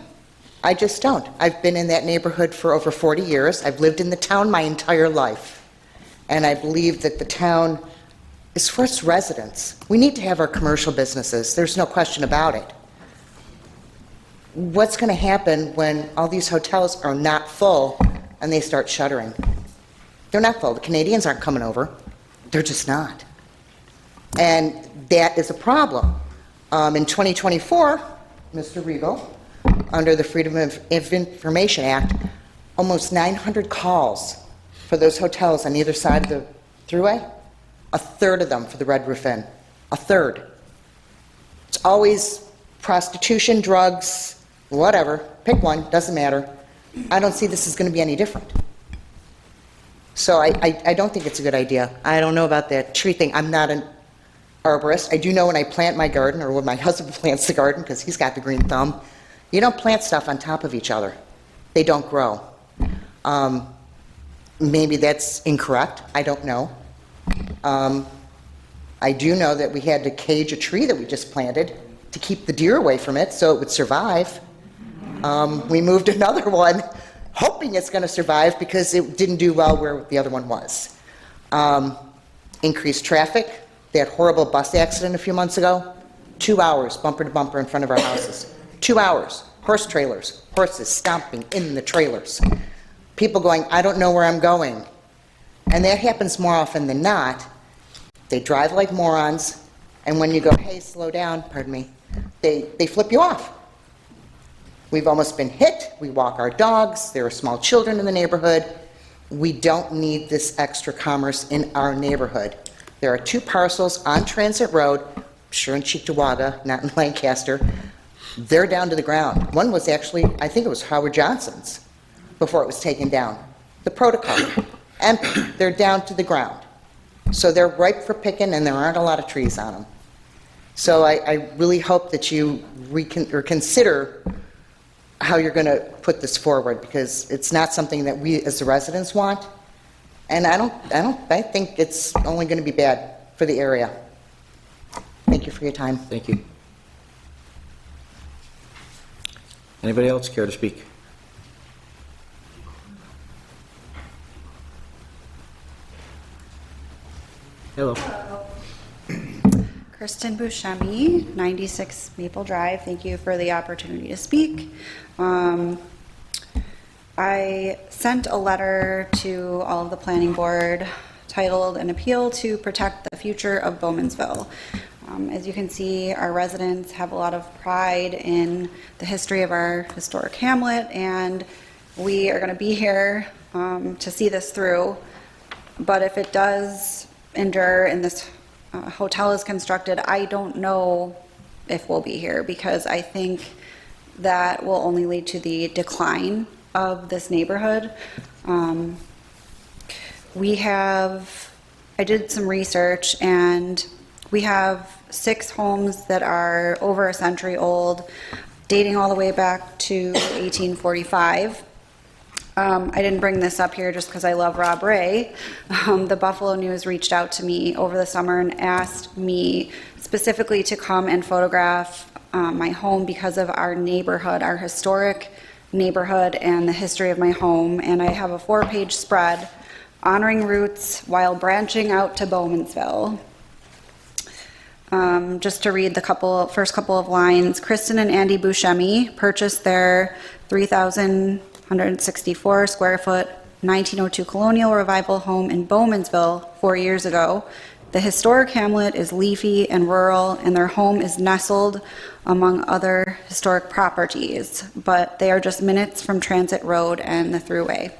I just don't. I've been in that neighborhood for over 40 years. I've lived in the town my entire life. And I believe that the town is for its residents. We need to have our commercial businesses. There's no question about it. What's going to happen when all these hotels are not full and they start shuttering? They're not full. The Canadians aren't coming over. They're just not. And that is a problem. In 2024, Mr. Regal, under the Freedom of Information Act, almost 900 calls for those hotels on either side of the thruway. A third of them for the Red Roof Inn. A third. It's always prostitution, drugs, whatever. Pick one, doesn't matter. I don't see this is going to be any different. So I don't think it's a good idea. I don't know about that tree thing. I'm not an arborist. I do know when I plant my garden, or when my husband plants the garden, because he's got the green thumb, you don't plant stuff on top of each other. They don't grow. Maybe that's incorrect. I don't know. I do know that we had to cage a tree that we just planted to keep the deer away from it so it would survive. We moved another one hoping it's going to survive because it didn't do well where the other one was. Increased traffic. That horrible bus accident a few months ago, 2 hours bumper to bumper in front of our houses. 2 hours. Horse trailers. Horses stomping in the trailers. People going, I don't know where I'm going. And that happens more often than not. They drive like morons, and when you go, hey, slow down, pardon me, they flip you off. We've almost been hit. We walk our dogs. There are small children in the neighborhood. We don't need this extra commerce in our neighborhood. There are 2 parcels on Transit Road, I'm sure in Cheektowaga, not in Lancaster. They're down to the ground. One was actually, I think it was Howard Johnson's before it was taken down. The protocol. Empty. They're down to the ground. So they're ripe for picking, and there aren't a lot of trees on them. So I really hope that you consider how you're going to put this forward, because it's not something that we as the residents want. And I think it's only going to be bad for the area. Thank you for your time. Thank you. Anybody else care to speak? Hello. Kristen Buscemi, 96 Maple Drive. Thank you for the opportunity to speak. I sent a letter to all of the planning board titled An Appeal to Protect the Future of Bowmansville. As you can see, our residents have a lot of pride in the history of our historic hamlet, and we are going to be here to see this through. But if it does endure and this hotel is constructed, I don't know if we'll be here, because I think that will only lead to the decline of this neighborhood. I did some research, and we have 6 homes that are over a century old, dating all the way back to 1845. I didn't bring this up here just because I love Rob Ray. The Buffalo News reached out to me over the summer and asked me specifically to come and photograph my home because of our neighborhood, our historic neighborhood, and the history of my home. And I have a 4-page spread honoring roots while branching out to Bowmansville. Just to read the first couple of lines. Kristen and Andy Buscemi purchased their 3,164 square foot 1902 Colonial Revival home in Bowmansville 4 years ago. The historic hamlet is leafy and rural, and their home is nestled among other historic properties, but they are just minutes from Transit Road and the Thruway.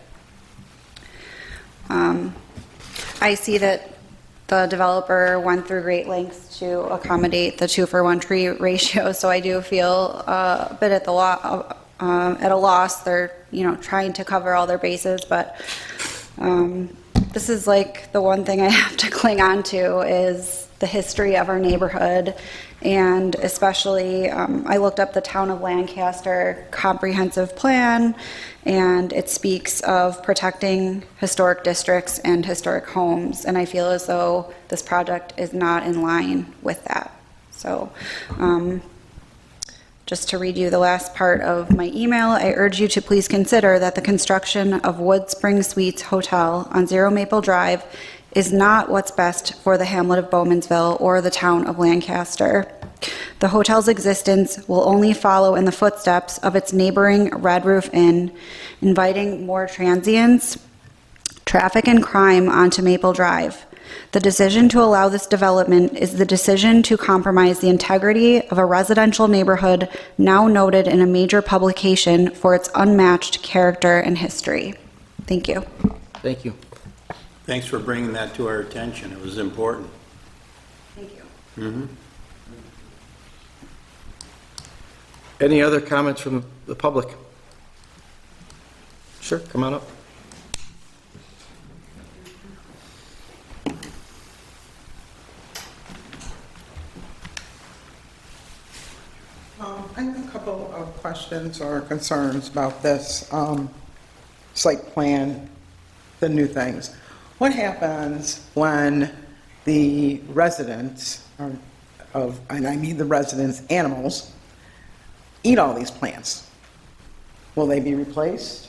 I see that the developer went through great lengths to accommodate the 2-for-1 tree ratio, so I do feel a bit at a loss. They're, trying to cover all their bases, but this is like the one thing I have to cling on to is the history of our neighborhood, and especially I looked up the Town of Lancaster comprehensive plan, and it speaks of protecting historic districts and historic homes, and I feel as though this project is not in line with that. So just to read you the last part of my email, I urge you to please consider that the construction of Wood Spring Suites Hotel on 0 Maple Drive is not what's best for the hamlet of Bowmansville or the town of Lancaster. The hotel's existence will only follow in the footsteps of its neighboring Red Roof Inn, inviting more transients, traffic, and crime onto Maple Drive. The decision to allow this development is the decision to compromise the integrity of a residential neighborhood now noted in a major publication for its unmatched character and history. Thank you. Thank you. Thanks for bringing that to our attention. It was important. Thank you. Any other comments from the public? Sure, come on up. I have a couple of questions or concerns about this site plan, the new things. What happens when the residents, and I mean the residents' animals, eat all these plants? Will they be replaced?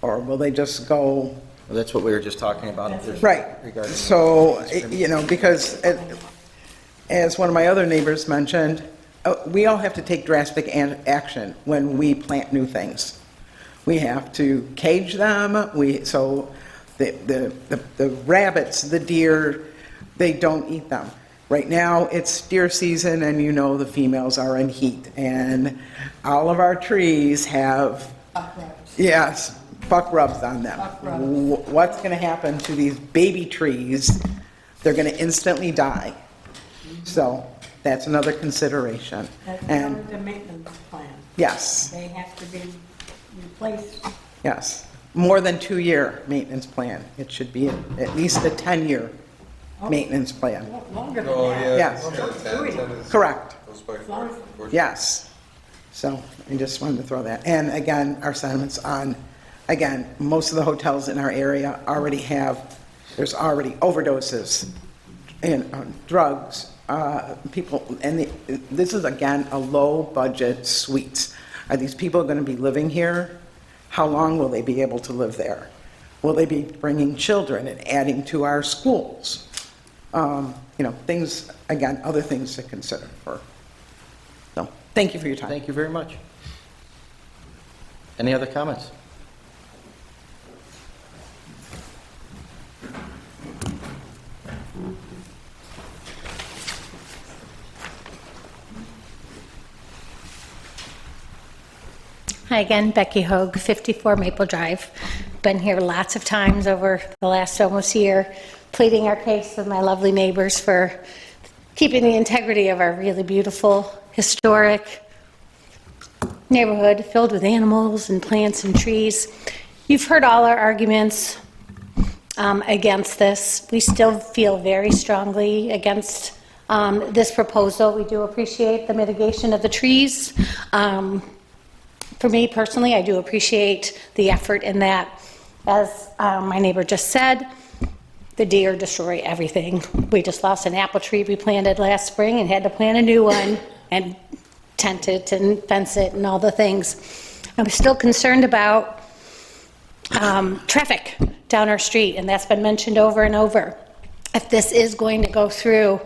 Or will they just go? Well, that's what we were just talking about. Right. Regarding So, because as one of my other neighbors mentioned, we all have to take drastic action when we plant new things. We have to cage them. So the rabbits, the deer, they don't eat them. Right now, it's deer season, and the females are in heat, and all of our trees have buck rubs on them. What's going to happen to these baby trees? They're going to instantly die. So that's another consideration. That's And part of the maintenance plan. yes, They have to be replaced. yes, more than 2-year maintenance plan. It should be at least a 10-year maintenance plan. Longer than Oh, that. yeah. Yes. longer than 10 is- Correct. goes by As long fast, as- unfortunately. Yes. So I just wanted to throw that. And again, our sentiments on, again, most of the hotels in our area already have, there's already overdoses and drugs, people, and this is again a low-budget suites. Are these people going to be living here? How long will they be able to live there? Will they be bringing children and adding to our schools? Things, again, other things to consider for. So, thank you for your time. Thank you very much. Any other comments? Hi again, Becky Hoag, 54 Maple Drive. Been here lots of times over the last almost year, pleading our case with my lovely neighbors for keeping the integrity of our really beautiful, historic neighborhood filled with animals and plants and trees. You've heard all our arguments against this. We still feel very strongly against this proposal. We do appreciate the mitigation of the trees. For me personally, I do appreciate the effort in that. As my neighbor just said, the deer destroy everything. We just lost an apple tree we planted last spring and had to plant a new one and tent it and fence it and all the things. I'm still concerned about traffic down our street, and that's been mentioned over and over. If this is going to go through,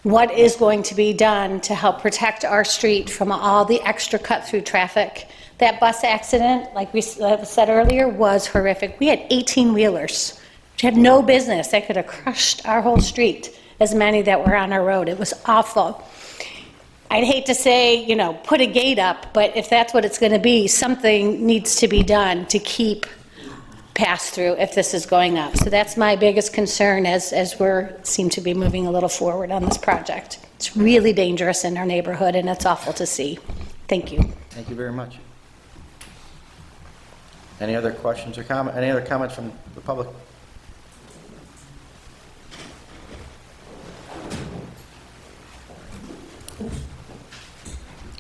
what is going to be done to help protect our street from all the extra cut-through traffic? That bus accident, like we said earlier, was horrific. We had 18-wheelers had no business. They could have crushed our whole street, as many that were on our road. It was awful. I'd hate to say, you know, put a gate up, but if that's what it's going to be, something needs to be done to keep pass-through if this is going up. So that's my biggest concern as we're, seem to be moving a little forward on this project. It's really dangerous in our neighborhood, and it's awful to see. Thank you. Thank you very much. Any other questions or comment? Any other comments from the public?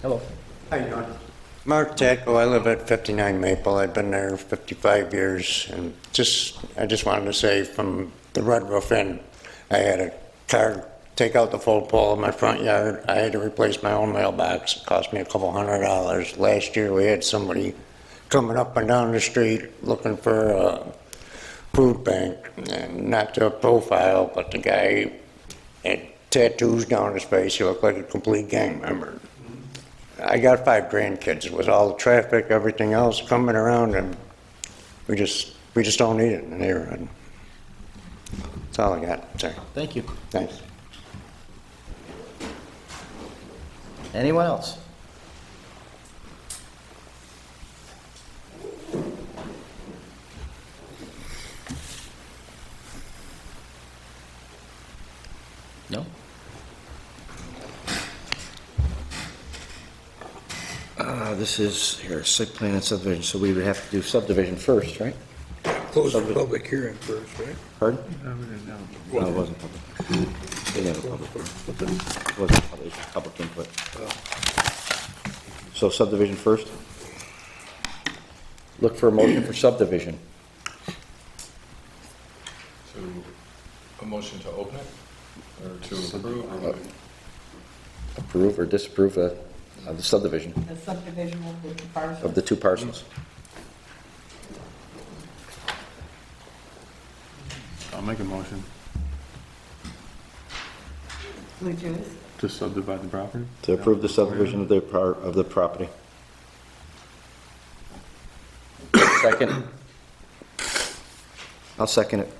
Hello. How you doing? Mark Tatko, I live at 59 Maple. I've been there 55 years, and I just wanted to say from the red roof in, I had a car take out the full pole in my front yard. I had to replace my own mailbox. It cost me a couple $100. Last year we had somebody coming up and down the street looking for a food bank, and not to profile, but the guy had tattoos down his face. He looked like a complete gang member. I got 5 grandkids. With all the traffic, everything else coming around, and we just don't need it in the neighborhood. That's all I got. Sorry. Thank you. Thanks. Anyone else? No? This is, here, site plan and subdivision, so we would have to do subdivision first, right? Close the public hearing first, right? Pardon? No, it wasn't public. Didn't have a public hearing. It wasn't public, it was public input. So subdivision first? Look for a motion for subdivision. A motion to open it, or to approve, or what? Approve or disapprove the subdivision The subdivision of the parcel. of the 2 parcels. I'll make a motion Which is? to subdivide the property. To approve the subdivision of the property. Second? I'll second it.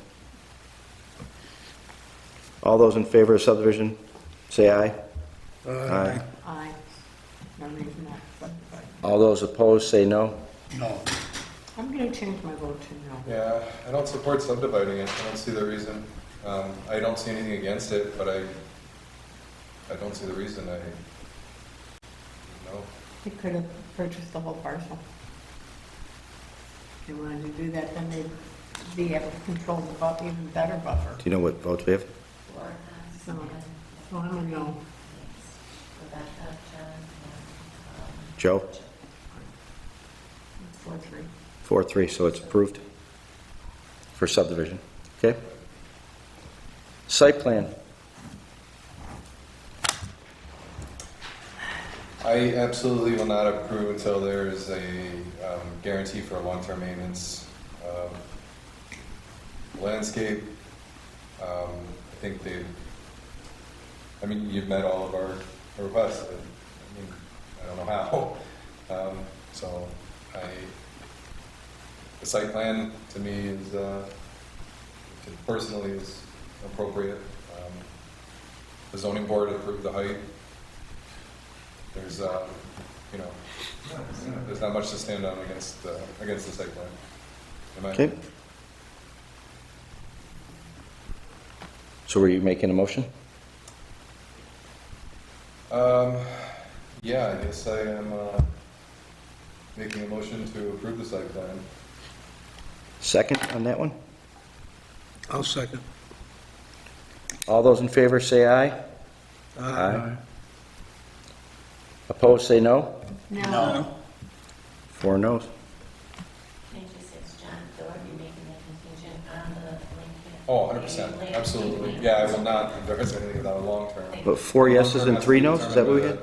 All those in favor of subdivision, say aye. Aye. Aye. No reason not subdivided. All those opposed, say no. No. I'm going to change my vote to no. Yeah, I don't support subdividing it. I don't see the reason. I don't see anything against it, but I don't see the reason. No. They could have purchased the whole parcel. If they wanted to do that, then they'd be able to control the even better buffer. Do you know what votes we have? So I'm a no. Joe? 4-3. 4-3, so it's approved for subdivision. Okay? Site plan. I absolutely will not approve until there is a guarantee for a long-term maintenance. Landscape, I think you've met all of our requests. I don't know how. So the site plan to me is, personally, is appropriate. The zoning board approved the height. There's, there's not much to stand on against the site plan. Okay. So were you making a motion? Yeah, I guess I am making a motion to approve the site plan. Second on that one? I'll second. All those in favor say aye. Aye. Opposed, say no. No. 4 noes. Oh, 100%, absolutely. Yeah, I will not endorse anything without a long-term. But 4 yeses and 3 noes, is that what we had?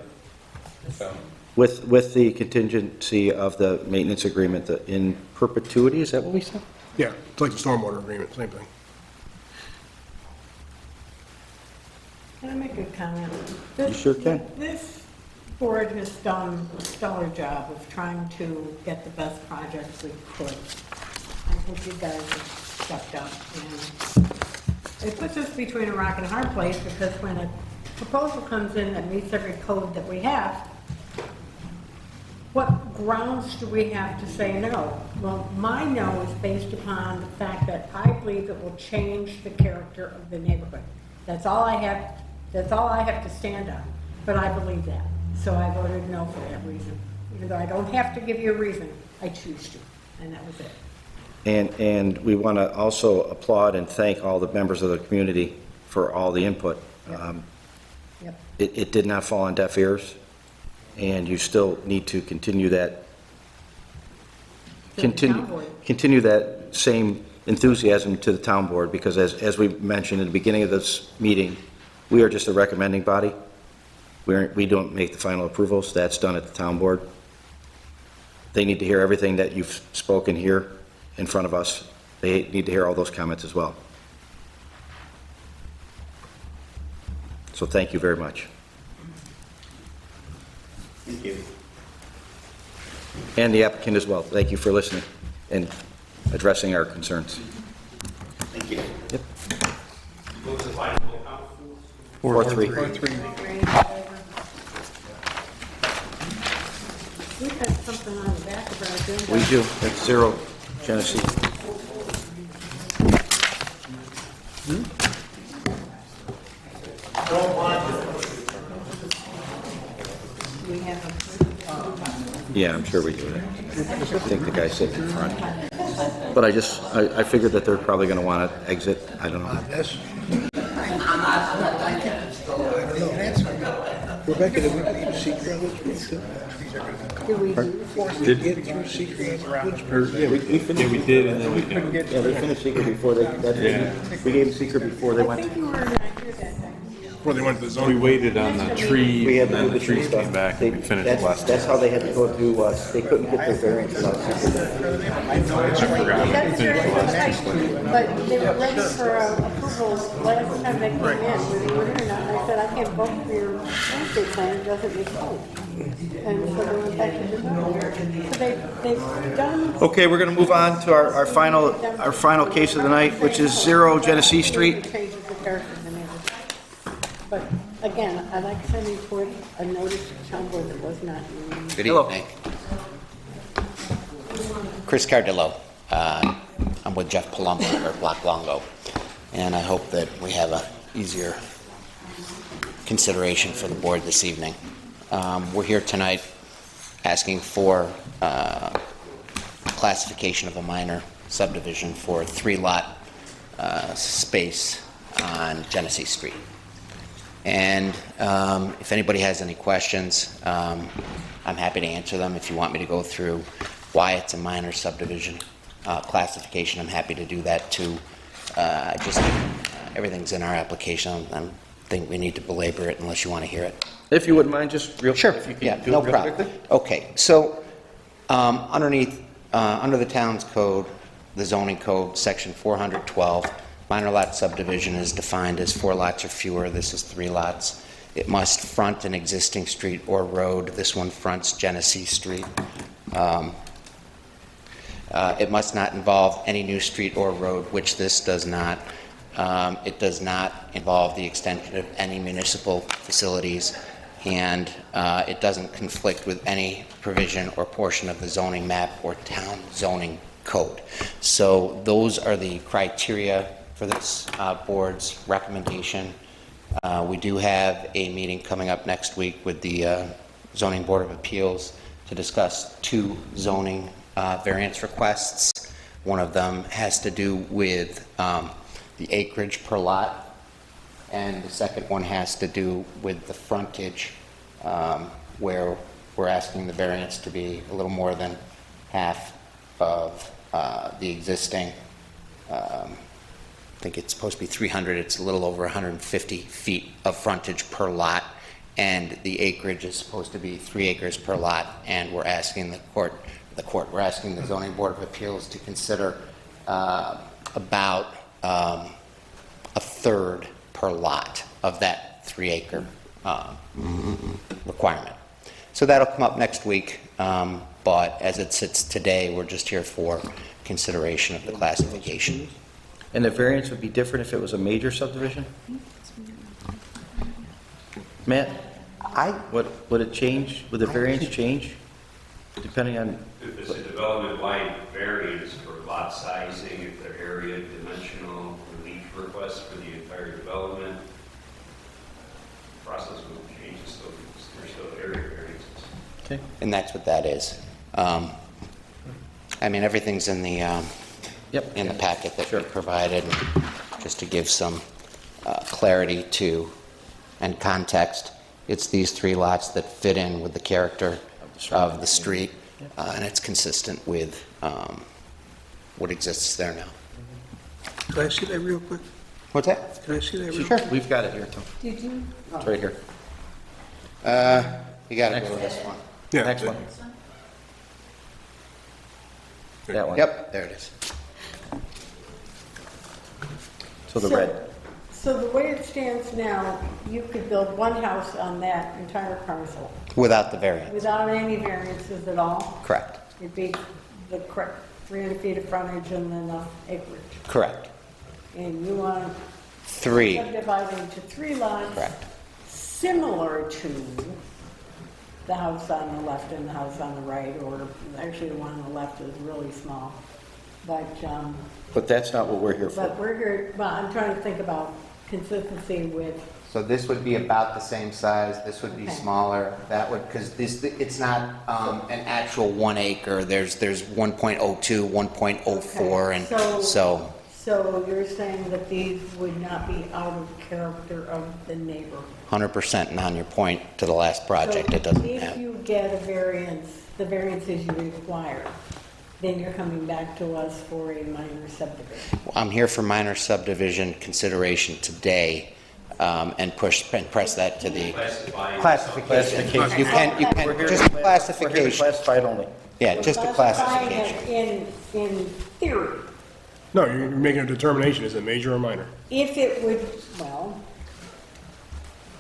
Yeah. With the contingency of the maintenance agreement that in perpetuity, is that what we said? Yeah, it's like the stormwater agreement, same thing. Can I make a comment? You sure can. This board has done a stellar job of trying to get the best projects we could. I think you guys have stepped up. And it puts us between a rock and a hard place, because when a proposal comes in that meets every code that we have, what grounds do we have to say no? Well, my no is based upon the fact that I believe it will change the character of the neighborhood. That's all I have to stand on, but I believe that. So I voted no for that reason. Even though I don't have to give you a reason, I choose to, and that was it. And we want to also applaud and thank all the members of the community for all the input. Yep. It did not fall on deaf ears, and you still need to continue that, continue that same enthusiasm to the town board, because as we mentioned at the beginning of this meeting, we are just a recommending body. We don't make the final approvals. That's done at the town board. They need to hear everything that you've spoken here in front of us. They need to hear all those comments as well. So thank you very much. Thank you. And the applicant as well. Thank you for listening and addressing our concerns. Thank you. Yep. What was the final vote count? 4-3. We've got something on the back of our agenda. We do. That's 0, Genesee. We have Yeah, I'm sure we do. I think the guy's sitting in front. But I figured that they're probably going to want to exit. I don't know. Yes. Rebecca, did we leave secret on this one too? Did get through secret? Yeah, we finished. we did, and then we didn't. Yeah, they finished secret before they, we gave them secret before they I went. think you were not here that day. Before they went to the We zoning. waited on the tree, We had and to then do the the tree trees stuff. came back, They- and we finished last. That's how they had to go through, they couldn't get their variance without secret. That's very nice, but they were ready for approval last time they came in, whether you were here or not, and I said, I can't vote for your landscape plan, it doesn't make sense. And so they went back to the zoning. So they've done. Okay, we're going to move on to our final case of the night, which is 0 Genesee Street. Changes the character of the neighborhood. But again, I'd like to send you forward a notice to town board that was not. Good Hello. evening. Chris Cardillo. I'm with Jeff Palumbo or Black Longo, and I hope that we have a easier consideration for the board this evening. We're here tonight asking for classification of a minor subdivision for a 3-lot space on Genesee Street. And if anybody has any questions, I'm happy to answer them. If you want me to go through why it's a minor subdivision classification, I'm happy to do that too. Everything's in our application. I don't think we need to belabor it unless you want to hear it. If you wouldn't mind, just real Sure, if you can yeah, do it no real problem. quickly. Okay, so under the town's code, the zoning code, section 412, minor lot subdivision is defined as 4 lots or fewer. This is 3 lots. It must front an existing street or road. This one fronts Genesee Street. It must not involve any new street or road, which this does not. It does not involve the extension of any municipal facilities, and it doesn't conflict with any provision or portion of the zoning map or town zoning code. So those are the criteria for this board's recommendation. We do have a meeting coming up next week with the Zoning Board of Appeals to discuss 2 zoning variance requests. One of them has to do with the acreage per lot, and the second one has to do with the frontage, where we're asking the variance to be a little more than half of the existing. I think it's supposed to be 300. It's a little over 150 feet of frontage per lot, and the acreage is supposed to be 3 acres per lot, and we're asking we're asking the Zoning Board of Appeals to consider about a third per lot of that 3-acre requirement. So that'll come up next week, but as it sits today, we're just here for consideration of the classification. And the variance would be different if it was a major subdivision? Matt? Would it change, would the variance change, depending on? If it's a development-wide variance for lot sizing, if they're area dimensional relief request for the entire development, process will change, there's still area variances. Okay. And that's what that is. I mean, everything's in the, in the packet that we provided, just to give some clarity to and context. It's these 3 lots that fit in with the character of the street, and it's consistent with what exists there now. Can I see that real quick? What's that? Can I see that real Sure. quick? We've got it here, Tom. Did you? It's right here. You got to go to this one. Yeah. Next one. That one. Yep, there it is. So the red. So the way it stands now, you could build one house on that entire parcel Without the variance. without any variances at all? Correct. It'd be the correct 300 feet of frontage and enough acreage. Correct. And you want 3. to subdivide into 3 lots? Correct. Similar to the house on the left and the house on the right, or actually the one on the left is really small. But that's not what we're here for. But we're here, well, I'm trying to think about consistency with, So this would be about the same size, this would be Okay. smaller, that would, because this, it's not an actual 1 acre, there's 1.02, 1.04, and so, so you're saying that these would not be out of character of the neighbor? 100%, and on your point to the last project, it doesn't So if have. you get a variance, the variances you require, then you're coming back to us for a minor subdivision? I'm here for minor subdivision consideration today, and press that to the classification. You can, just classification. We're here to classify it only. Yeah, just a Classifying classification. it in theory, No, you're making a determination, is it major or minor? if it would, well,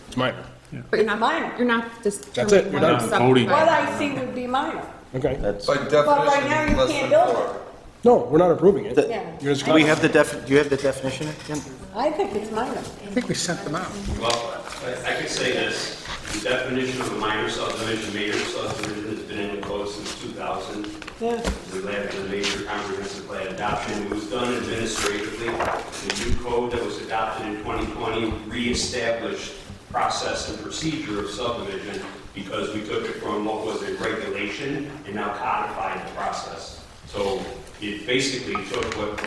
It's minor. it's minor. You're not just. That's it, you're done. What I see would be minor. Okay. By definition, But right now you less can't than build 4. No, we're not approving it. Yeah. You're just Do we have the do you have the definition again? I think it's minor. I think we sent them out. Well, I could say this, the definition of a minor subdivision, major subdivision has been in the code since 2000. Yeah. We had the major comprehensive plan adoption. It was done administratively. The new code that was adopted in 2020 reestablished process and procedure of subdivision because we took it from what was a regulation and now codified the process. So it basically took what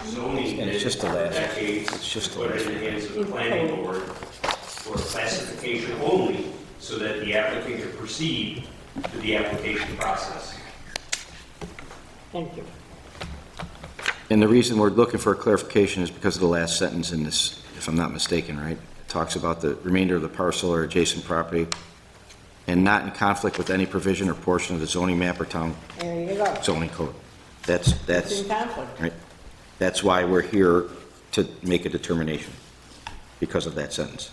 zoning And did it's just the for last- decades, it's just the put it last in the hands of the planning board for classification only so that the applicant could proceed to the application process. Thank you. And the reason we're looking for a clarification is because of the last sentence in this, if I'm not mistaken, right? It talks about the remainder of the parcel or adjacent property and not in conflict with any provision or portion of the zoning map or town There you go. zoning code. It's That's, in conflict. right? That's why we're here to make a determination, because of that sentence.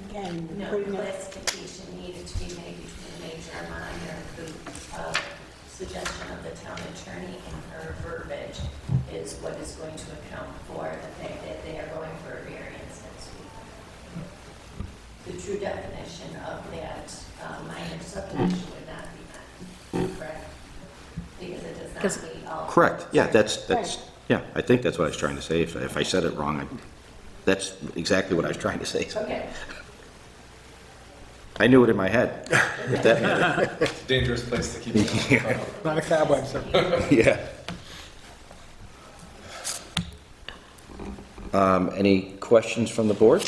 Again, No putting it, classification needed to be made between major and minor. The suggestion of the town attorney in her verbiage is what is going to account for the fact that they are going for a variance next week. The true definition of that minor subdivision would not be met, correct? Because it does not meet all. Correct, yeah, that's, yeah, I think that's what I was trying to say. If I said it wrong, that's exactly what I was trying to say. Okay. I knew it in my head, if that mattered. It's a dangerous place to keep it. Not a cowboy, sir. Yeah. Any questions from the board?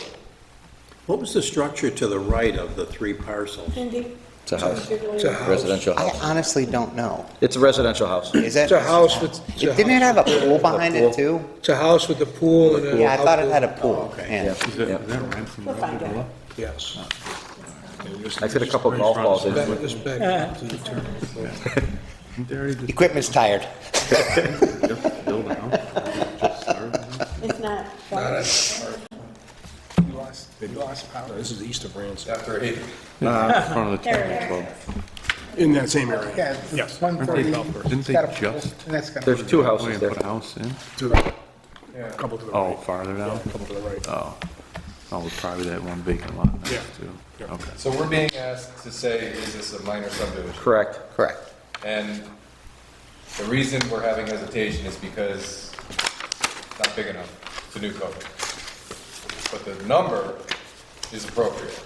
What was the structure to the right of the 3 parcels? Cindy? It's a house. It's a house. Residential I house. honestly don't know. It's a residential house. Is that? It's a house with. it's a Didn't it house have a with- pool behind it too? It's a house with a pool and a. Yeah, I thought it had a pool. okay. Yeah. Yeah. We'll find out. Yes. I fit a couple golf balls into it. This back to the turn. Equipment's tired. It's not. They lost power. This is east of Branson. After 8. There it is. In that same area. Yeah, Yes. 140. Golf course. Didn't they just? There's 2 houses there. To the a couple to the Oh, right. farther down? Yeah, a couple to the right. Oh, probably that one vacant lot next Yeah. to. Yeah. Okay. So we're being asked to say, is this a minor subdivision? Correct. Correct. And the reason we're having hesitation is because it's not big enough. It's a new code. But the number is appropriate.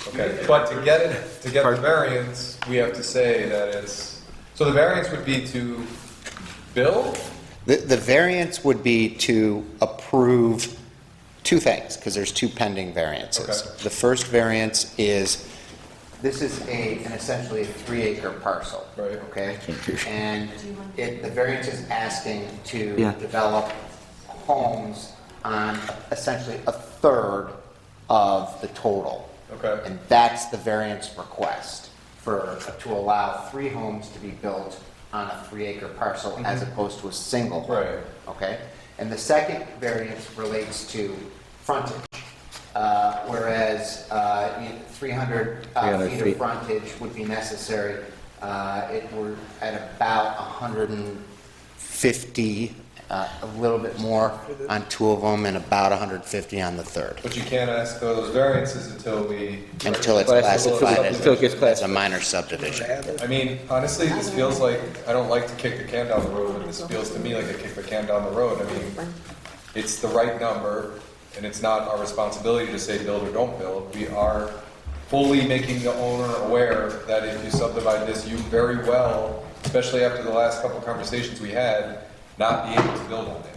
Okay, but to get the variance, we have to say that it's, so the variance would be to build? The variance would be to approve two things, because there's two pending variances. Okay. The first variance is, this is an essentially a 3-acre parcel. Right. Okay? And the variance is asking to Yeah. develop homes on essentially a third of the total. Okay. And that's the variance request to allow 3 homes to be built on a 3-acre parcel as opposed to a single home. Right. Okay? And the second variance relates to frontage. Whereas 300 feet of frontage would be necessary, we're at about 150, a little bit more on 2 of them, and about 150 on the third. But you can't ask for those variances until It's Classified classified until it gets as a minor subdivision. I mean, honestly, this feels like, I don't like to kick the can down the road, but this feels to me like a kick the can down the road. I mean, it's the right number, and it's not our responsibility to say build or don't build. We are fully making the owner aware that if you subdivide this, you very well, especially after the last couple of conversations we had, not be able to build on it.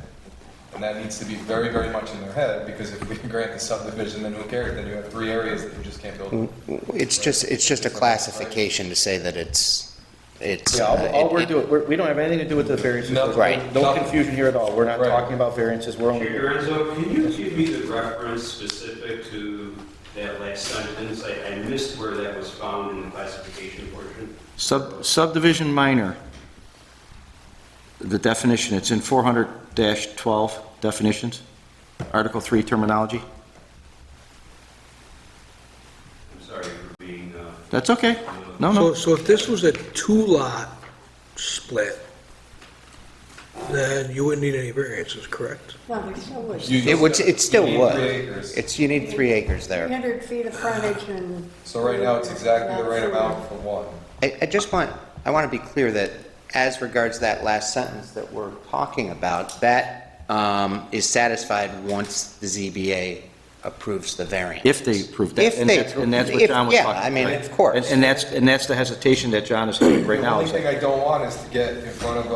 And that needs to be very, very much in their head, because if we grant the subdivision, then who cares? Then you have 3 areas that you just can't build on. It's just a classification to say that it's. Yeah, all we're doing, we don't have anything to do with the variances. No, There's right. No confusion here at all. We're not Right. talking about variances. We're only. Lorenzo, can you give me the reference specific to that last sentence? I missed where that was found in the classification portion. Subdivision minor. The definition, it's in 400-12 definitions, Article 3 terminology. I'm sorry for being, That's okay. No. So if this was a 2-lot split, then you wouldn't need any variances, correct? Well, there still was It still You need would. 3 acres. You need 3 acres there. 300 feet of frontage and... So right now, it's exactly the right amount for one. I want to be clear that as regards that last sentence that we're talking about, that is satisfied once the ZBA approves the variance. If they approve that. If they And that's what if- John was yeah, talking about. I mean, right? of course. And that's the hesitation that John is having right The now. only is thing that- I don't want is to get in front of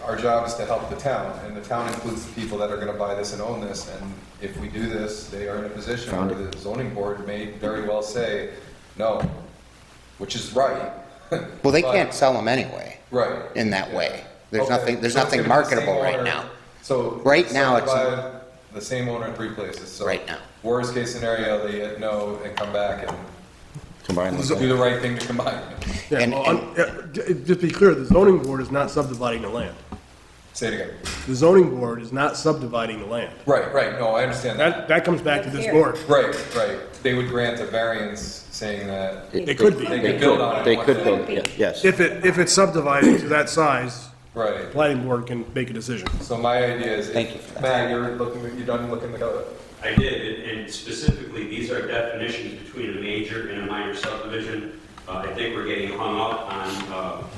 our job is to help the town, and the town includes the people that are gonna buy this and own this, and if we do this, they are in a position where the zoning board may very well say, no, which is right. Well, they But- can't sell them anyway. Right. In that way. There's Okay, nothing, there's so it's nothing gonna be the same marketable right owner. now. So. Right now, it's- subdivide the same owner in 3 places, so. Right now. Worst case scenario, they hit no and come back and Combine them. do the right thing to combine. Yeah, And- well, just to be clear, the zoning board is not subdividing the land. Say it again. The zoning board is not subdividing the land. Right, no, I understand that. That comes back to this board. Right. They would grant a variance saying that It could be. they could build on it. They once could build, yes. If it's subdivided to that size, Right. the planning board can make a decision. So my idea is, Thank you for that. Matt, you're done looking the code? I did, and specifically, these are definitions between a major and a minor subdivision. I think we're getting hung up on,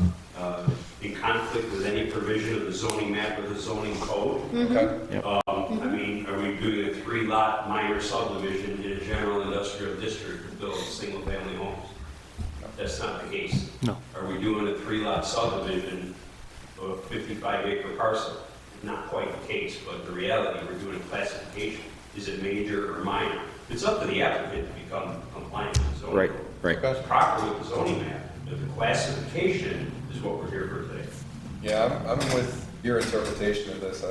in conflict with any provision of the zoning map or the zoning code. Okay. I mean, are we doing a 3-lot minor subdivision in a general industrial district to build single-family homes? That's not the case. No. Are we doing a 3-lot subdivision of a 55-acre parcel? Not quite the case, but the reality, we're doing a classification. Is it major or minor? It's up to the applicant to become compliant with the zoning. Right, code. right. It's proper with the zoning map, but the classification is what we're here for today. Yeah, I'm with your interpretation of this.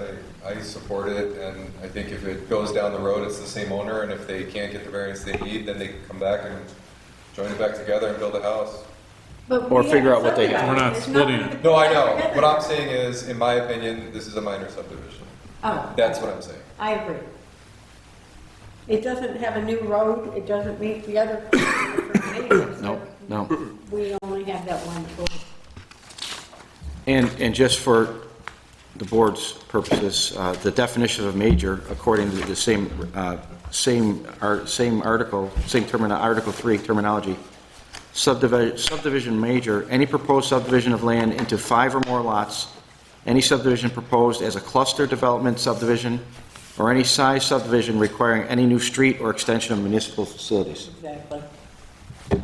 I support it, and I think if it goes down the road, it's the same owner, and if they can't get the variance they need, then they can come back and join it back together and build a house. But Or we figure haven't out what they have. subdivided. We're not There's splitting nothing it. to- No, I know. What I'm saying is, in my opinion, this is a minor subdivision. Oh. That's what I'm saying. I agree. It doesn't have a new road, it doesn't meet the other. No. We only have that one choice. And just for the board's purposes, the definition of major, according to the same article, Article 3 terminology, subdivision major, any proposed subdivision of land into 5 or more lots, any subdivision proposed as a cluster development subdivision, or any size subdivision requiring any new street or extension of municipal facilities. Exactly.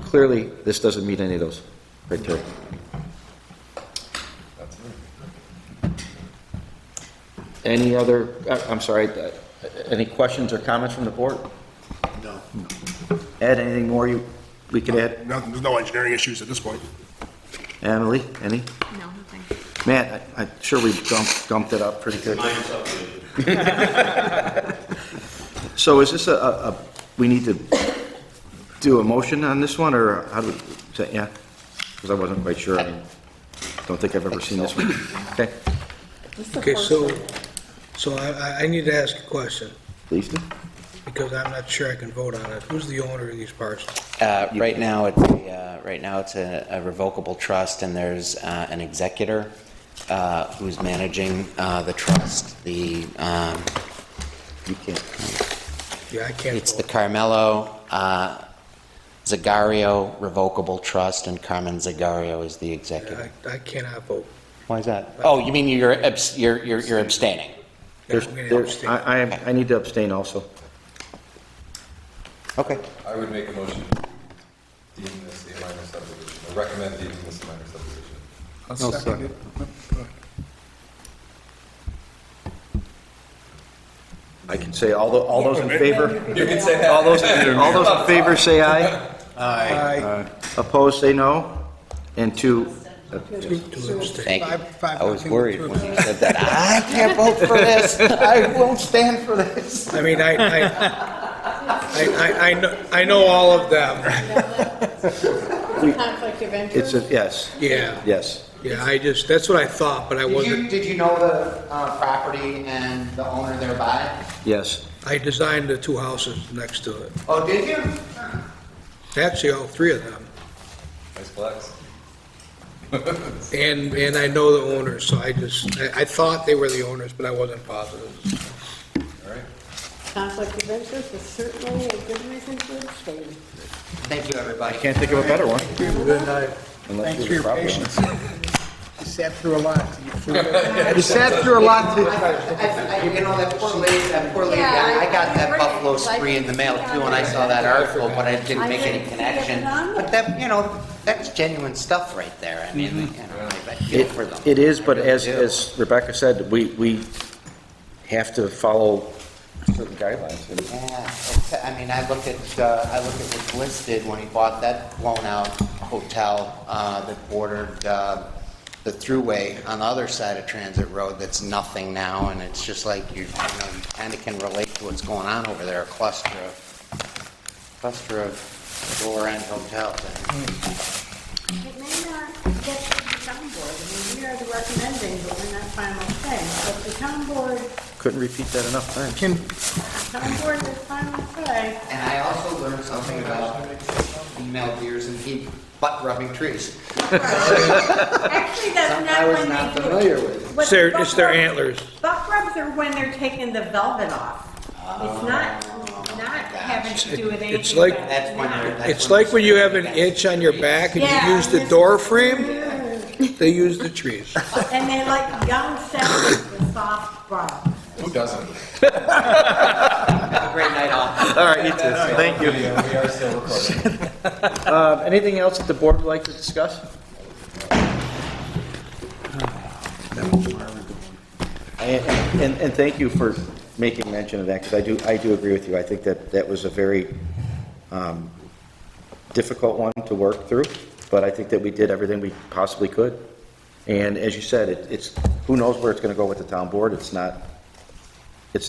Clearly, this doesn't meet any of those criteria. Any other, I'm sorry, any questions or comments from the board? No. Ed, anything more we could add? Nothing, there's no engineering issues at this point. Emily, any? No, thanks. Matt, I'm sure we gumped it up pretty good. Mine's up to So is this we need to do a motion on this one, or how do we, yeah? Because I wasn't quite sure. I don't think I've ever seen this one. Okay, Okay, so I need to ask a question, please do. because I'm not sure I can vote on it. Who's the owner of these parcels? Right now, it's a revocable trust, and there's an executor who's managing the trust. You can't. Yeah, I can't It's vote. the Carmelo Zagario Revocable Trust, and Carmen Zagario is the executor. I cannot vote. Why is that? Oh, you mean you're abstaining? I need to abstain also. Okay. I would make a motion to deem this a minor subdivision, or recommend deeming this a minor subdivision. I'll second it. I can say all those in favor? You can say that. All those in favor say aye. Aye. Opposed, say no. And two, Thank you. I was worried when you said that. I can't vote for this. I won't stand for this. I mean, I know all of them. Conflict of it's interest? yes. Yeah. Yes. Yeah, that's what I thought, but I wasn't. Did you know the property and the owner thereby? Yes. I designed the 2 houses next to it. Oh, did you? Actually, all 3 of them. Nice flex. And I know the owners, so I thought they were the owners, but I wasn't positive. All right. Conflict of interest is certainly a good reason to abstain. Thank you, everybody. Can't think of a better one. Good night. Unless Thanks for you're your the property owner. patience. You sat through a lot to get through it. You sat through a lot to. You know, that poor lady, I got that Buffalo spree in the mail too, and I saw that article, but I didn't make any connection. But that, that's genuine stuff right there. I mean, I feel for them. It is, but I really do. as Rebecca said, we have to follow certain guidelines. Yeah, I mean, I look at what Bliss did when he bought that blown-out hotel that bordered the thruway on the other side of Transit Road that's nothing now, and it's just like you kind of can relate to what's going on over there, a cluster of lower-end hotels. It may not get to the town board. I mean, we are the recommending, but we're not final say. But the town board, Couldn't repeat that enough times. the town board is final say. And I also learned something about female deers and butt-rubbing trees. Actually, that's Something not I was when not they familiar with. What It's their buck rub- antlers. Buck rubs are when they're taking the velvet off. It's not having to do with anything. It's like- about- That's when they're... It's like when you have an itch on your back and you use the door frame, they use the trees. And they like young settlers with soft rubs. Who doesn't? Have a great night, all. All right, you too. Thank you. We are still recording. Anything else that the board would like to discuss? And thank you for making mention of that, because I do agree with you. I think that was a very difficult one to work through, but I think that we did everything we possibly could. And as you said, it's who knows where it's going to go with the town board. It's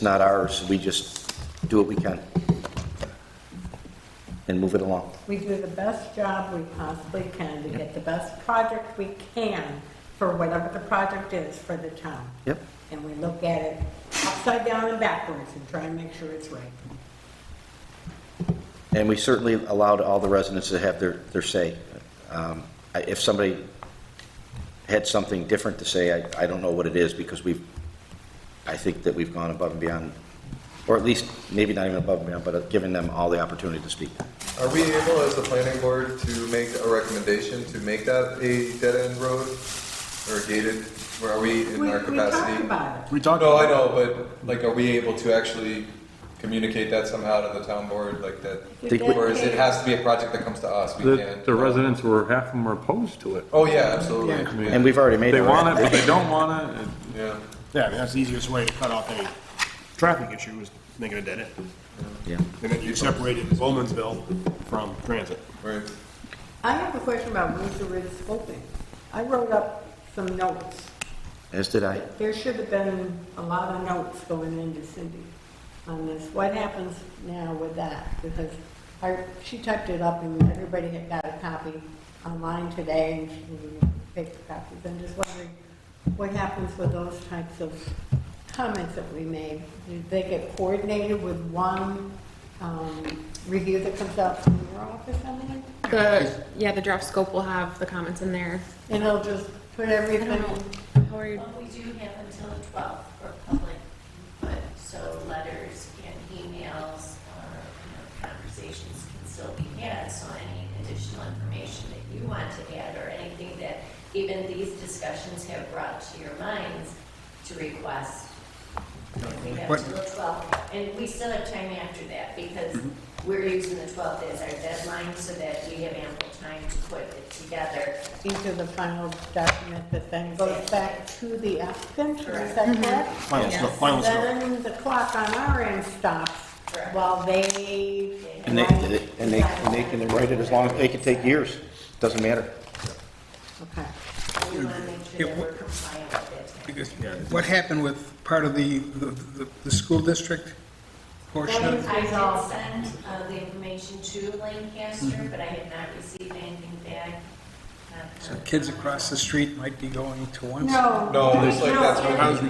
not ours. We just do what we can and move it along. We do the best job we possibly can to get the best project we can for whatever the project is for the town. Yep. And we look at it upside down and backwards and try and make sure it's right. And we certainly allowed all the residents to have their say. If somebody had something different to say, I don't know what it is, because we've I think that we've gone above and beyond, or at least, maybe not even above and beyond, but giving them all the opportunity to speak. Are we able, as the planning board, to make a recommendation to make that a dead-end road or gated? Where are we in our capacity? We talked No, about I know, but like, are we able to actually communicate that somehow to the town board, like that? Or is it has to be a project that comes to us? We can't. The residents were, half of them were opposed to it. Oh, yeah, absolutely. I mean, And we've already made They it. want it, but they don't want it. Yeah. Yeah, I mean, that's the easiest way to cut off any traffic issue is making a dead end. Yeah. And then you separated Bowmansville from transit. Right. I have a question about Windsor Ridge scoping. I wrote up some notes. As did I. There should have been a lot of notes going into Cindy on this. What happens now with that? Because she typed it up and everybody had got a copy online today and she picked the copies. I'm just wondering what happens with those types of comments that we made. Do they get coordinated with one review that comes out from your office, Emily? The draft scope will have the comments in there. And it'll just put everything. How are you? Well, we do have until the 12th for public input, so letters and emails or, conversations can still be had. So any additional information that you want to add or anything that even these discussions have brought to your minds to request. We have until the 12th, and we still have time after that because we're using the 12th as our deadline so that we have ample time to put it together. Into the final document that then goes back to the applicant, is Correct. that correct? Final scope, final scope. Then the clock on our end stops while they. And they can write it as long as, they can take years. Doesn't matter. Okay. We want to make sure that we're compliant with it. What happened with part of the school district portion of it? I did send the information to Lancaster, but I had not received anything back. So kids across the street might be going to one No. side. No, it's like that's what I was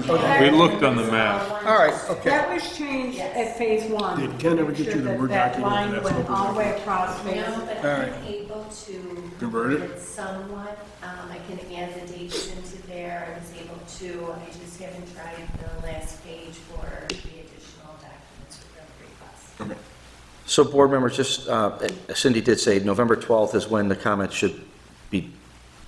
We looked on the map. All right, okay. That was changed at phase one. Did Ken ever get you the Word That document line for that went scope? all the way across phase. No, but All I'm right. able to Convert it? somewhat. I can add the dates into there. I was able to. I just haven't tried the last page for the additional documents for the request. So board members, just, Cindy did say November 12th is when the comments should be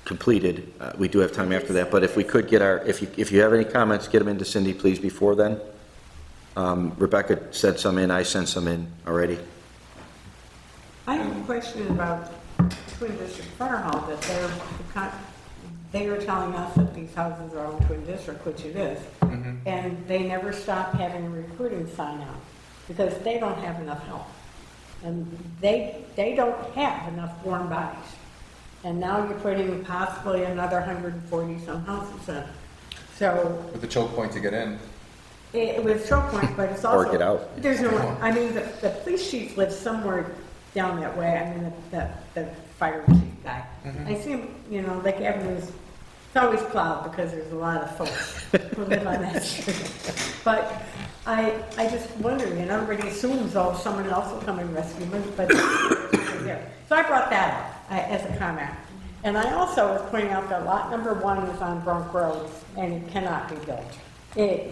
completed. We do have time after that, but if we could get if you have any comments, get them into Cindy, please, before then. Rebecca sent some in, I sent some in already. I have a question about Twin District Fire Hall, that they are telling us that these houses are on Twin District, which it is, and they never stop having a recruiting sign out, because they don't have enough help. And they don't have enough warm bodies. And now you're putting possibly another 140 some houses in. So With the choke point to get in. it was choke point, but it's also. Or get out. There's no, I mean, the police chief lives somewhere down that way. I mean, the fire chief guy. I see him, Lake Avenue's, it's always plowed because there's a lot of folks who live on that street. But I just wonder, everybody assumes, someone else will come and rescue me, but they're there. So I brought that up as a comment. And I also was pointing out that lot number 1 is on Bronk Road and it cannot be built.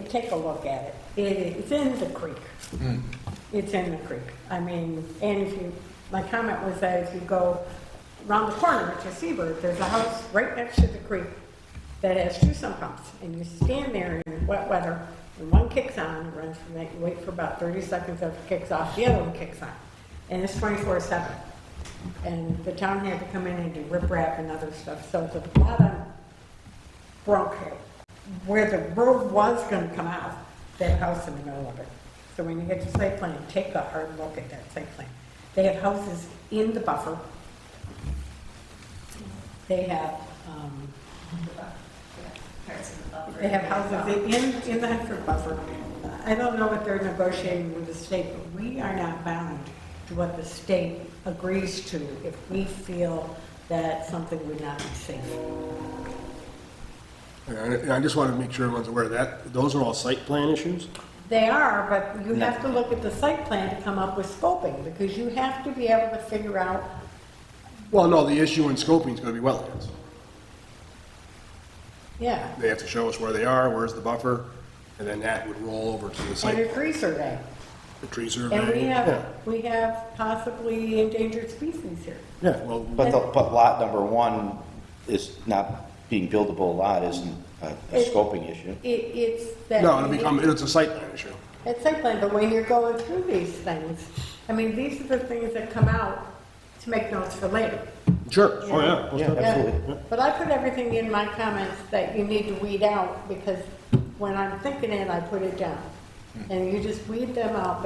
Take a look at it. It's in the creek. It's in the creek. I mean, and my comment was that if you go around the corner to Seabird, there's a house right next to the creek that has 2 sump pumps. And you stand there in wet weather, and one kicks on, it runs from that, you wait for about 30 seconds after it kicks off, the other one kicks on. And it's 24/7. And the town had to come in and do riprap and other stuff. So the lot on Bronk Hill, where the road was going to come out, that house in the middle of it. So when you get to site plan, take a hard look at that site plan. They have houses in the buffer. They have, houses in the Hanford buffer. I don't know what they're negotiating with the state, but we are not bound to what the state agrees to if we feel that something would not be safe. And I just want to make sure everyone's aware of that. Those are all site plan issues? They are, but you have to look at the site plan to come up with scoping, because you have to be able to figure out. Well, no, the issue in scoping is going to be wetlands. Yeah. They have to show us where they are, where's the buffer, and then that would roll over to the And site. a tree survey. The tree survey. And Yeah. we have possibly endangered species here. Yeah, well, But lot number one is not being buildable lot isn't a scoping issue. It's that. no, it's a site plan issue. It's site plan, but when you're going through these things, I mean, these are the things that come out to make notes for later. Sure, oh, yeah. most Yeah, definitely. absolutely. But I put everything in my comments that you need to weed out, because when I'm thinking it, I put it down. And you just weed them out,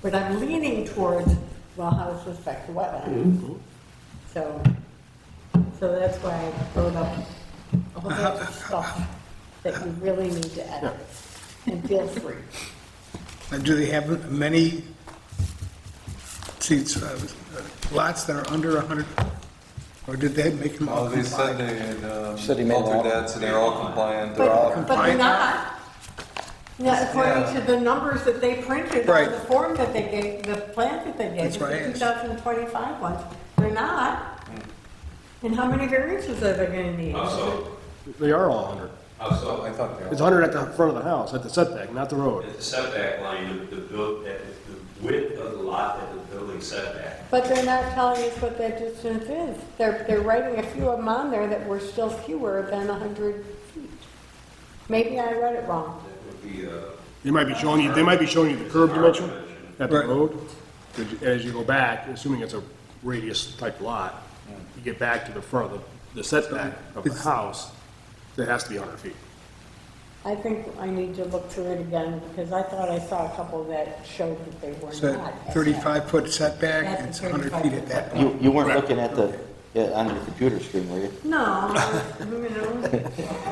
but I'm leaning towards, well, how does this affect the wetland? So that's why I wrote up a whole bunch of stuff that you really need to edit, and feel free. Do they have many lots that are under 100? Or did they make them all They said compliant? they had, Said he made altered all- that, so they're all compliant, they're all. But they're not. Yeah, according to the numbers that they printed on Right. the form that they gave, the plan that they gave, That's the what I asked. 2025 ones, they're not. And how many variances are they gonna need? Also, They are all 100. also, I thought they It's all. 100 at the front of the house, at the setback, not the road. at the setback line, the width of the lot at the building setback. But they're not telling us what that distance is. They're writing a few of them on there that were still fewer than 100 feet. Maybe I read it wrong. That would be, They might be showing you the curb dimension at the road. As you go back, assuming it's a radius type lot, you get back to the front of the setback of the house, it has to be 100 feet. I think I need to look through it again, because I thought I saw a couple that showed that they were So not. 35-foot setback, and it's 100 feet at that point. You weren't looking at on your computer screen, were you? No,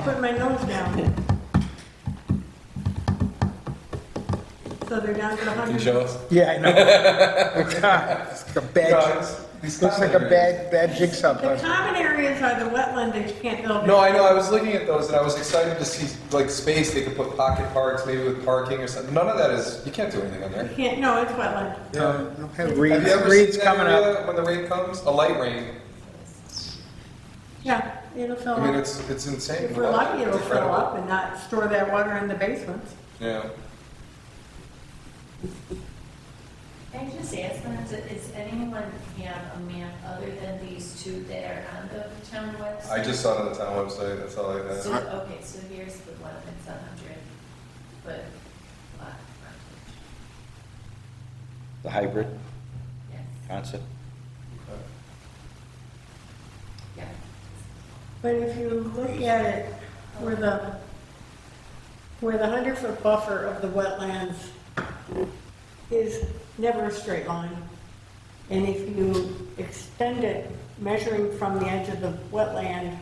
put my nose down. So they're down to Can you 100. show us? Yeah, I know. God, it's like a bad, looks like a bad jigsaw The puzzle. common areas are the wetland that you can't build. No, I know, I was looking at those and I was excited to see like space, they could put pocket parks, maybe with parking or something. None of that is, you can't do anything on there. You can't, no, it's wetland. They'll have Have reeds, you ever reeds seen that coming up. area when the rain comes? A light rain. Yeah, it'll fill I mean, up. it's insane. If we're lucky, it'll It's fill incredible. up and not store that water in the basements. Yeah. Can I just ask them, does anyone have a map other than these two that are on the town website? I just saw it on the town website, that's all I had. So, okay, so here's the one that's 100 foot lot frontage. The hybrid Yes, concept? yeah. But if you look at it, where the 100-foot buffer of the wetlands is never a straight line. And if you extend it, measuring from the edge of the wetland,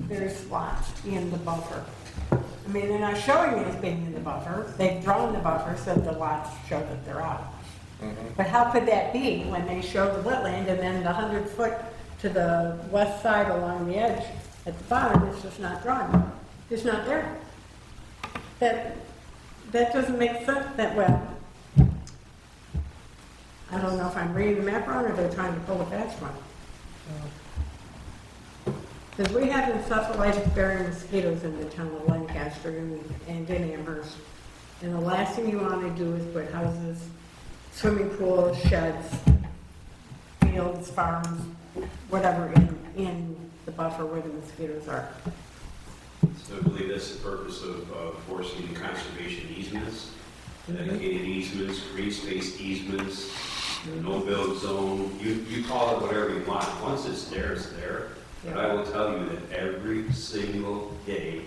there's lots in the buffer. I mean, they're not showing it as being in the buffer. They've drawn the buffer so the lots show that they're out. But how could that be when they show the wetland and then the 100-foot to the west side along the edge at the bottom is just not drawn? It's not there. That doesn't make sense that well. I don't know if I'm reading the map wrong or they're trying to pull a fast one. Because we have encephalitis-bearing mosquitoes in the town of Lancaster and in Amherst. And the last thing you want to do is put houses, swimming pools, sheds, fields, farms, whatever in the buffer where the mosquitoes are. So I believe that's the purpose of forcing conservation easements, dedicated easements, green space easements, no-build zone, you call it whatever you want. Once it's there, it's there. But I will tell you that every single day,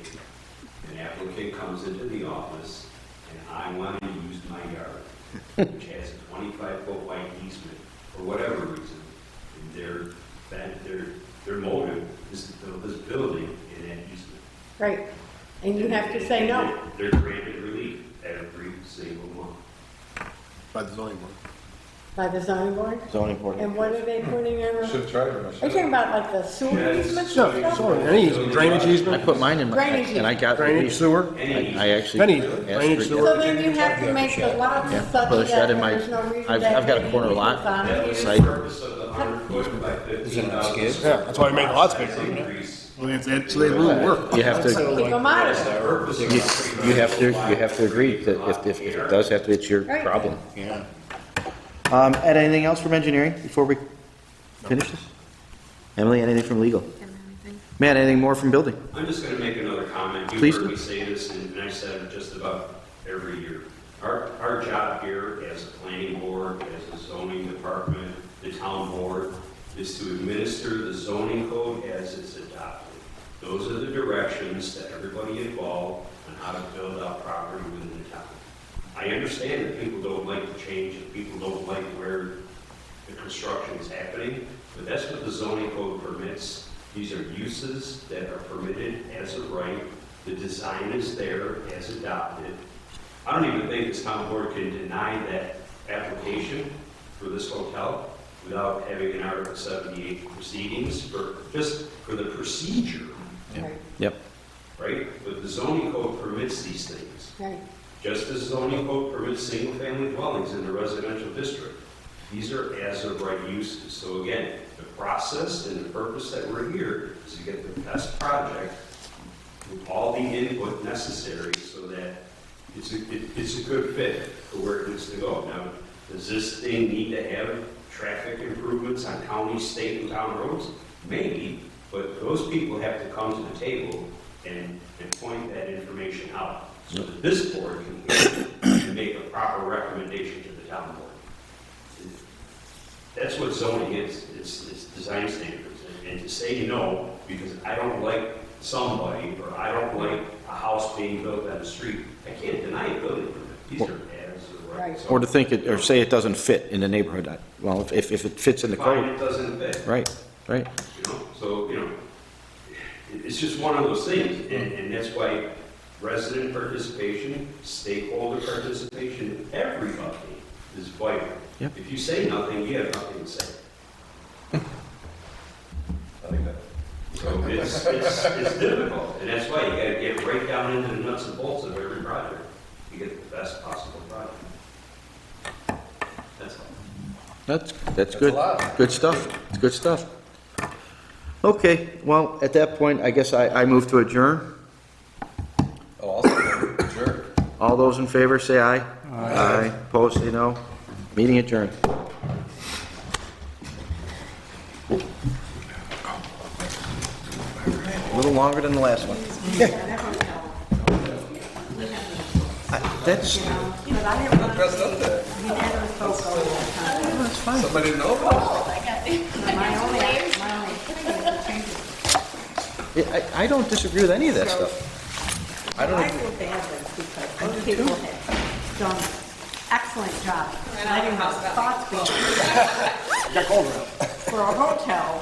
an applicant comes into the office and I want to use my yard, which has a 25-foot wide easement, for whatever reason. And their motive is to build this building in that easement. Right. And you have to say no. They're granted relief every single month. By the zoning board. By the zoning board? Zoning board. And what are they putting in? Should have tried it. Are you talking about like the sewer easements No, and stuff? sorry, any easement, drainage I easement, put mine in my, Drainage and I got. drainage, sewer. I actually. Any asked drainage, for- sewer. So then you have to make the lots Yeah, such put a shed that in my, there's no reason I've that got a corner lot, on it. site. Purpose of the 100 foot by 15,000. Yeah, that's why we make lots bigger. Increase Well, so they really work. You have to, Keep them out of there. you have to agree that if it does have to, it's your Right. problem. Yeah. Ed, anything else from engineering before we finish this? Emily, anything from legal? Matt, anything more from building? I'm just gonna make another comment. You Please heard do. me say this, and I said it just about every year. Our job here as a planning board, as a zoning department, the town board, is to administer the zoning code as it's adopted. Those are the directions to everybody involved on how to build out property within the town. I understand that people don't like the change, and people don't like where the construction is happening, but that's what the zoning code permits. These are uses that are permitted as a right. The design is there as adopted. I don't even think this town board can deny that application for this hotel without having an Article 78 proceedings just for the procedure, Yep. right? But the zoning code permits these things. Right. Just as zoning code permits single-family dwellings in the residential district. These are as-of-right uses. So again, the process and the purpose that we're here is to get the best project with all the input necessary so that it's a good fit for where it needs to go. Now, does this thing need to have traffic improvements on county, state, and town roads? Maybe, but those people have to come to the table and point that information out so that this board can hear it and make a proper recommendation to the town board. That's what zoning is. It's design standards. And to say no because I don't like somebody or I don't like a house being built on the street, I can't deny a building permit. These are as of right. So Or to think it, or say it doesn't fit in the neighborhood. Well, if it fits in the fine, code. it doesn't fit. Right, right. You know, so, it's just one of those things, and that's why resident participation, stakeholder participation, everybody is vital. Yep. If you say nothing, you have nothing to say. I think that. So it's difficult, and that's why you gotta get right down into the nuts and bolts of every project to get the best possible project. That's all. That's good. a lot. Good stuff. It's good stuff. Okay, well, at that point, I guess I move to adjourn. Oh, also, sure. All those in favor, say aye. Aye. Opposed, say no. Meeting adjourned. A little longer than the last one. That's, Dressed up there. that's fine. Somebody didn't know about it. I don't disagree with any of that stuff. I don't. I feel badly because those people have done an excellent job letting those thoughts be for a hotel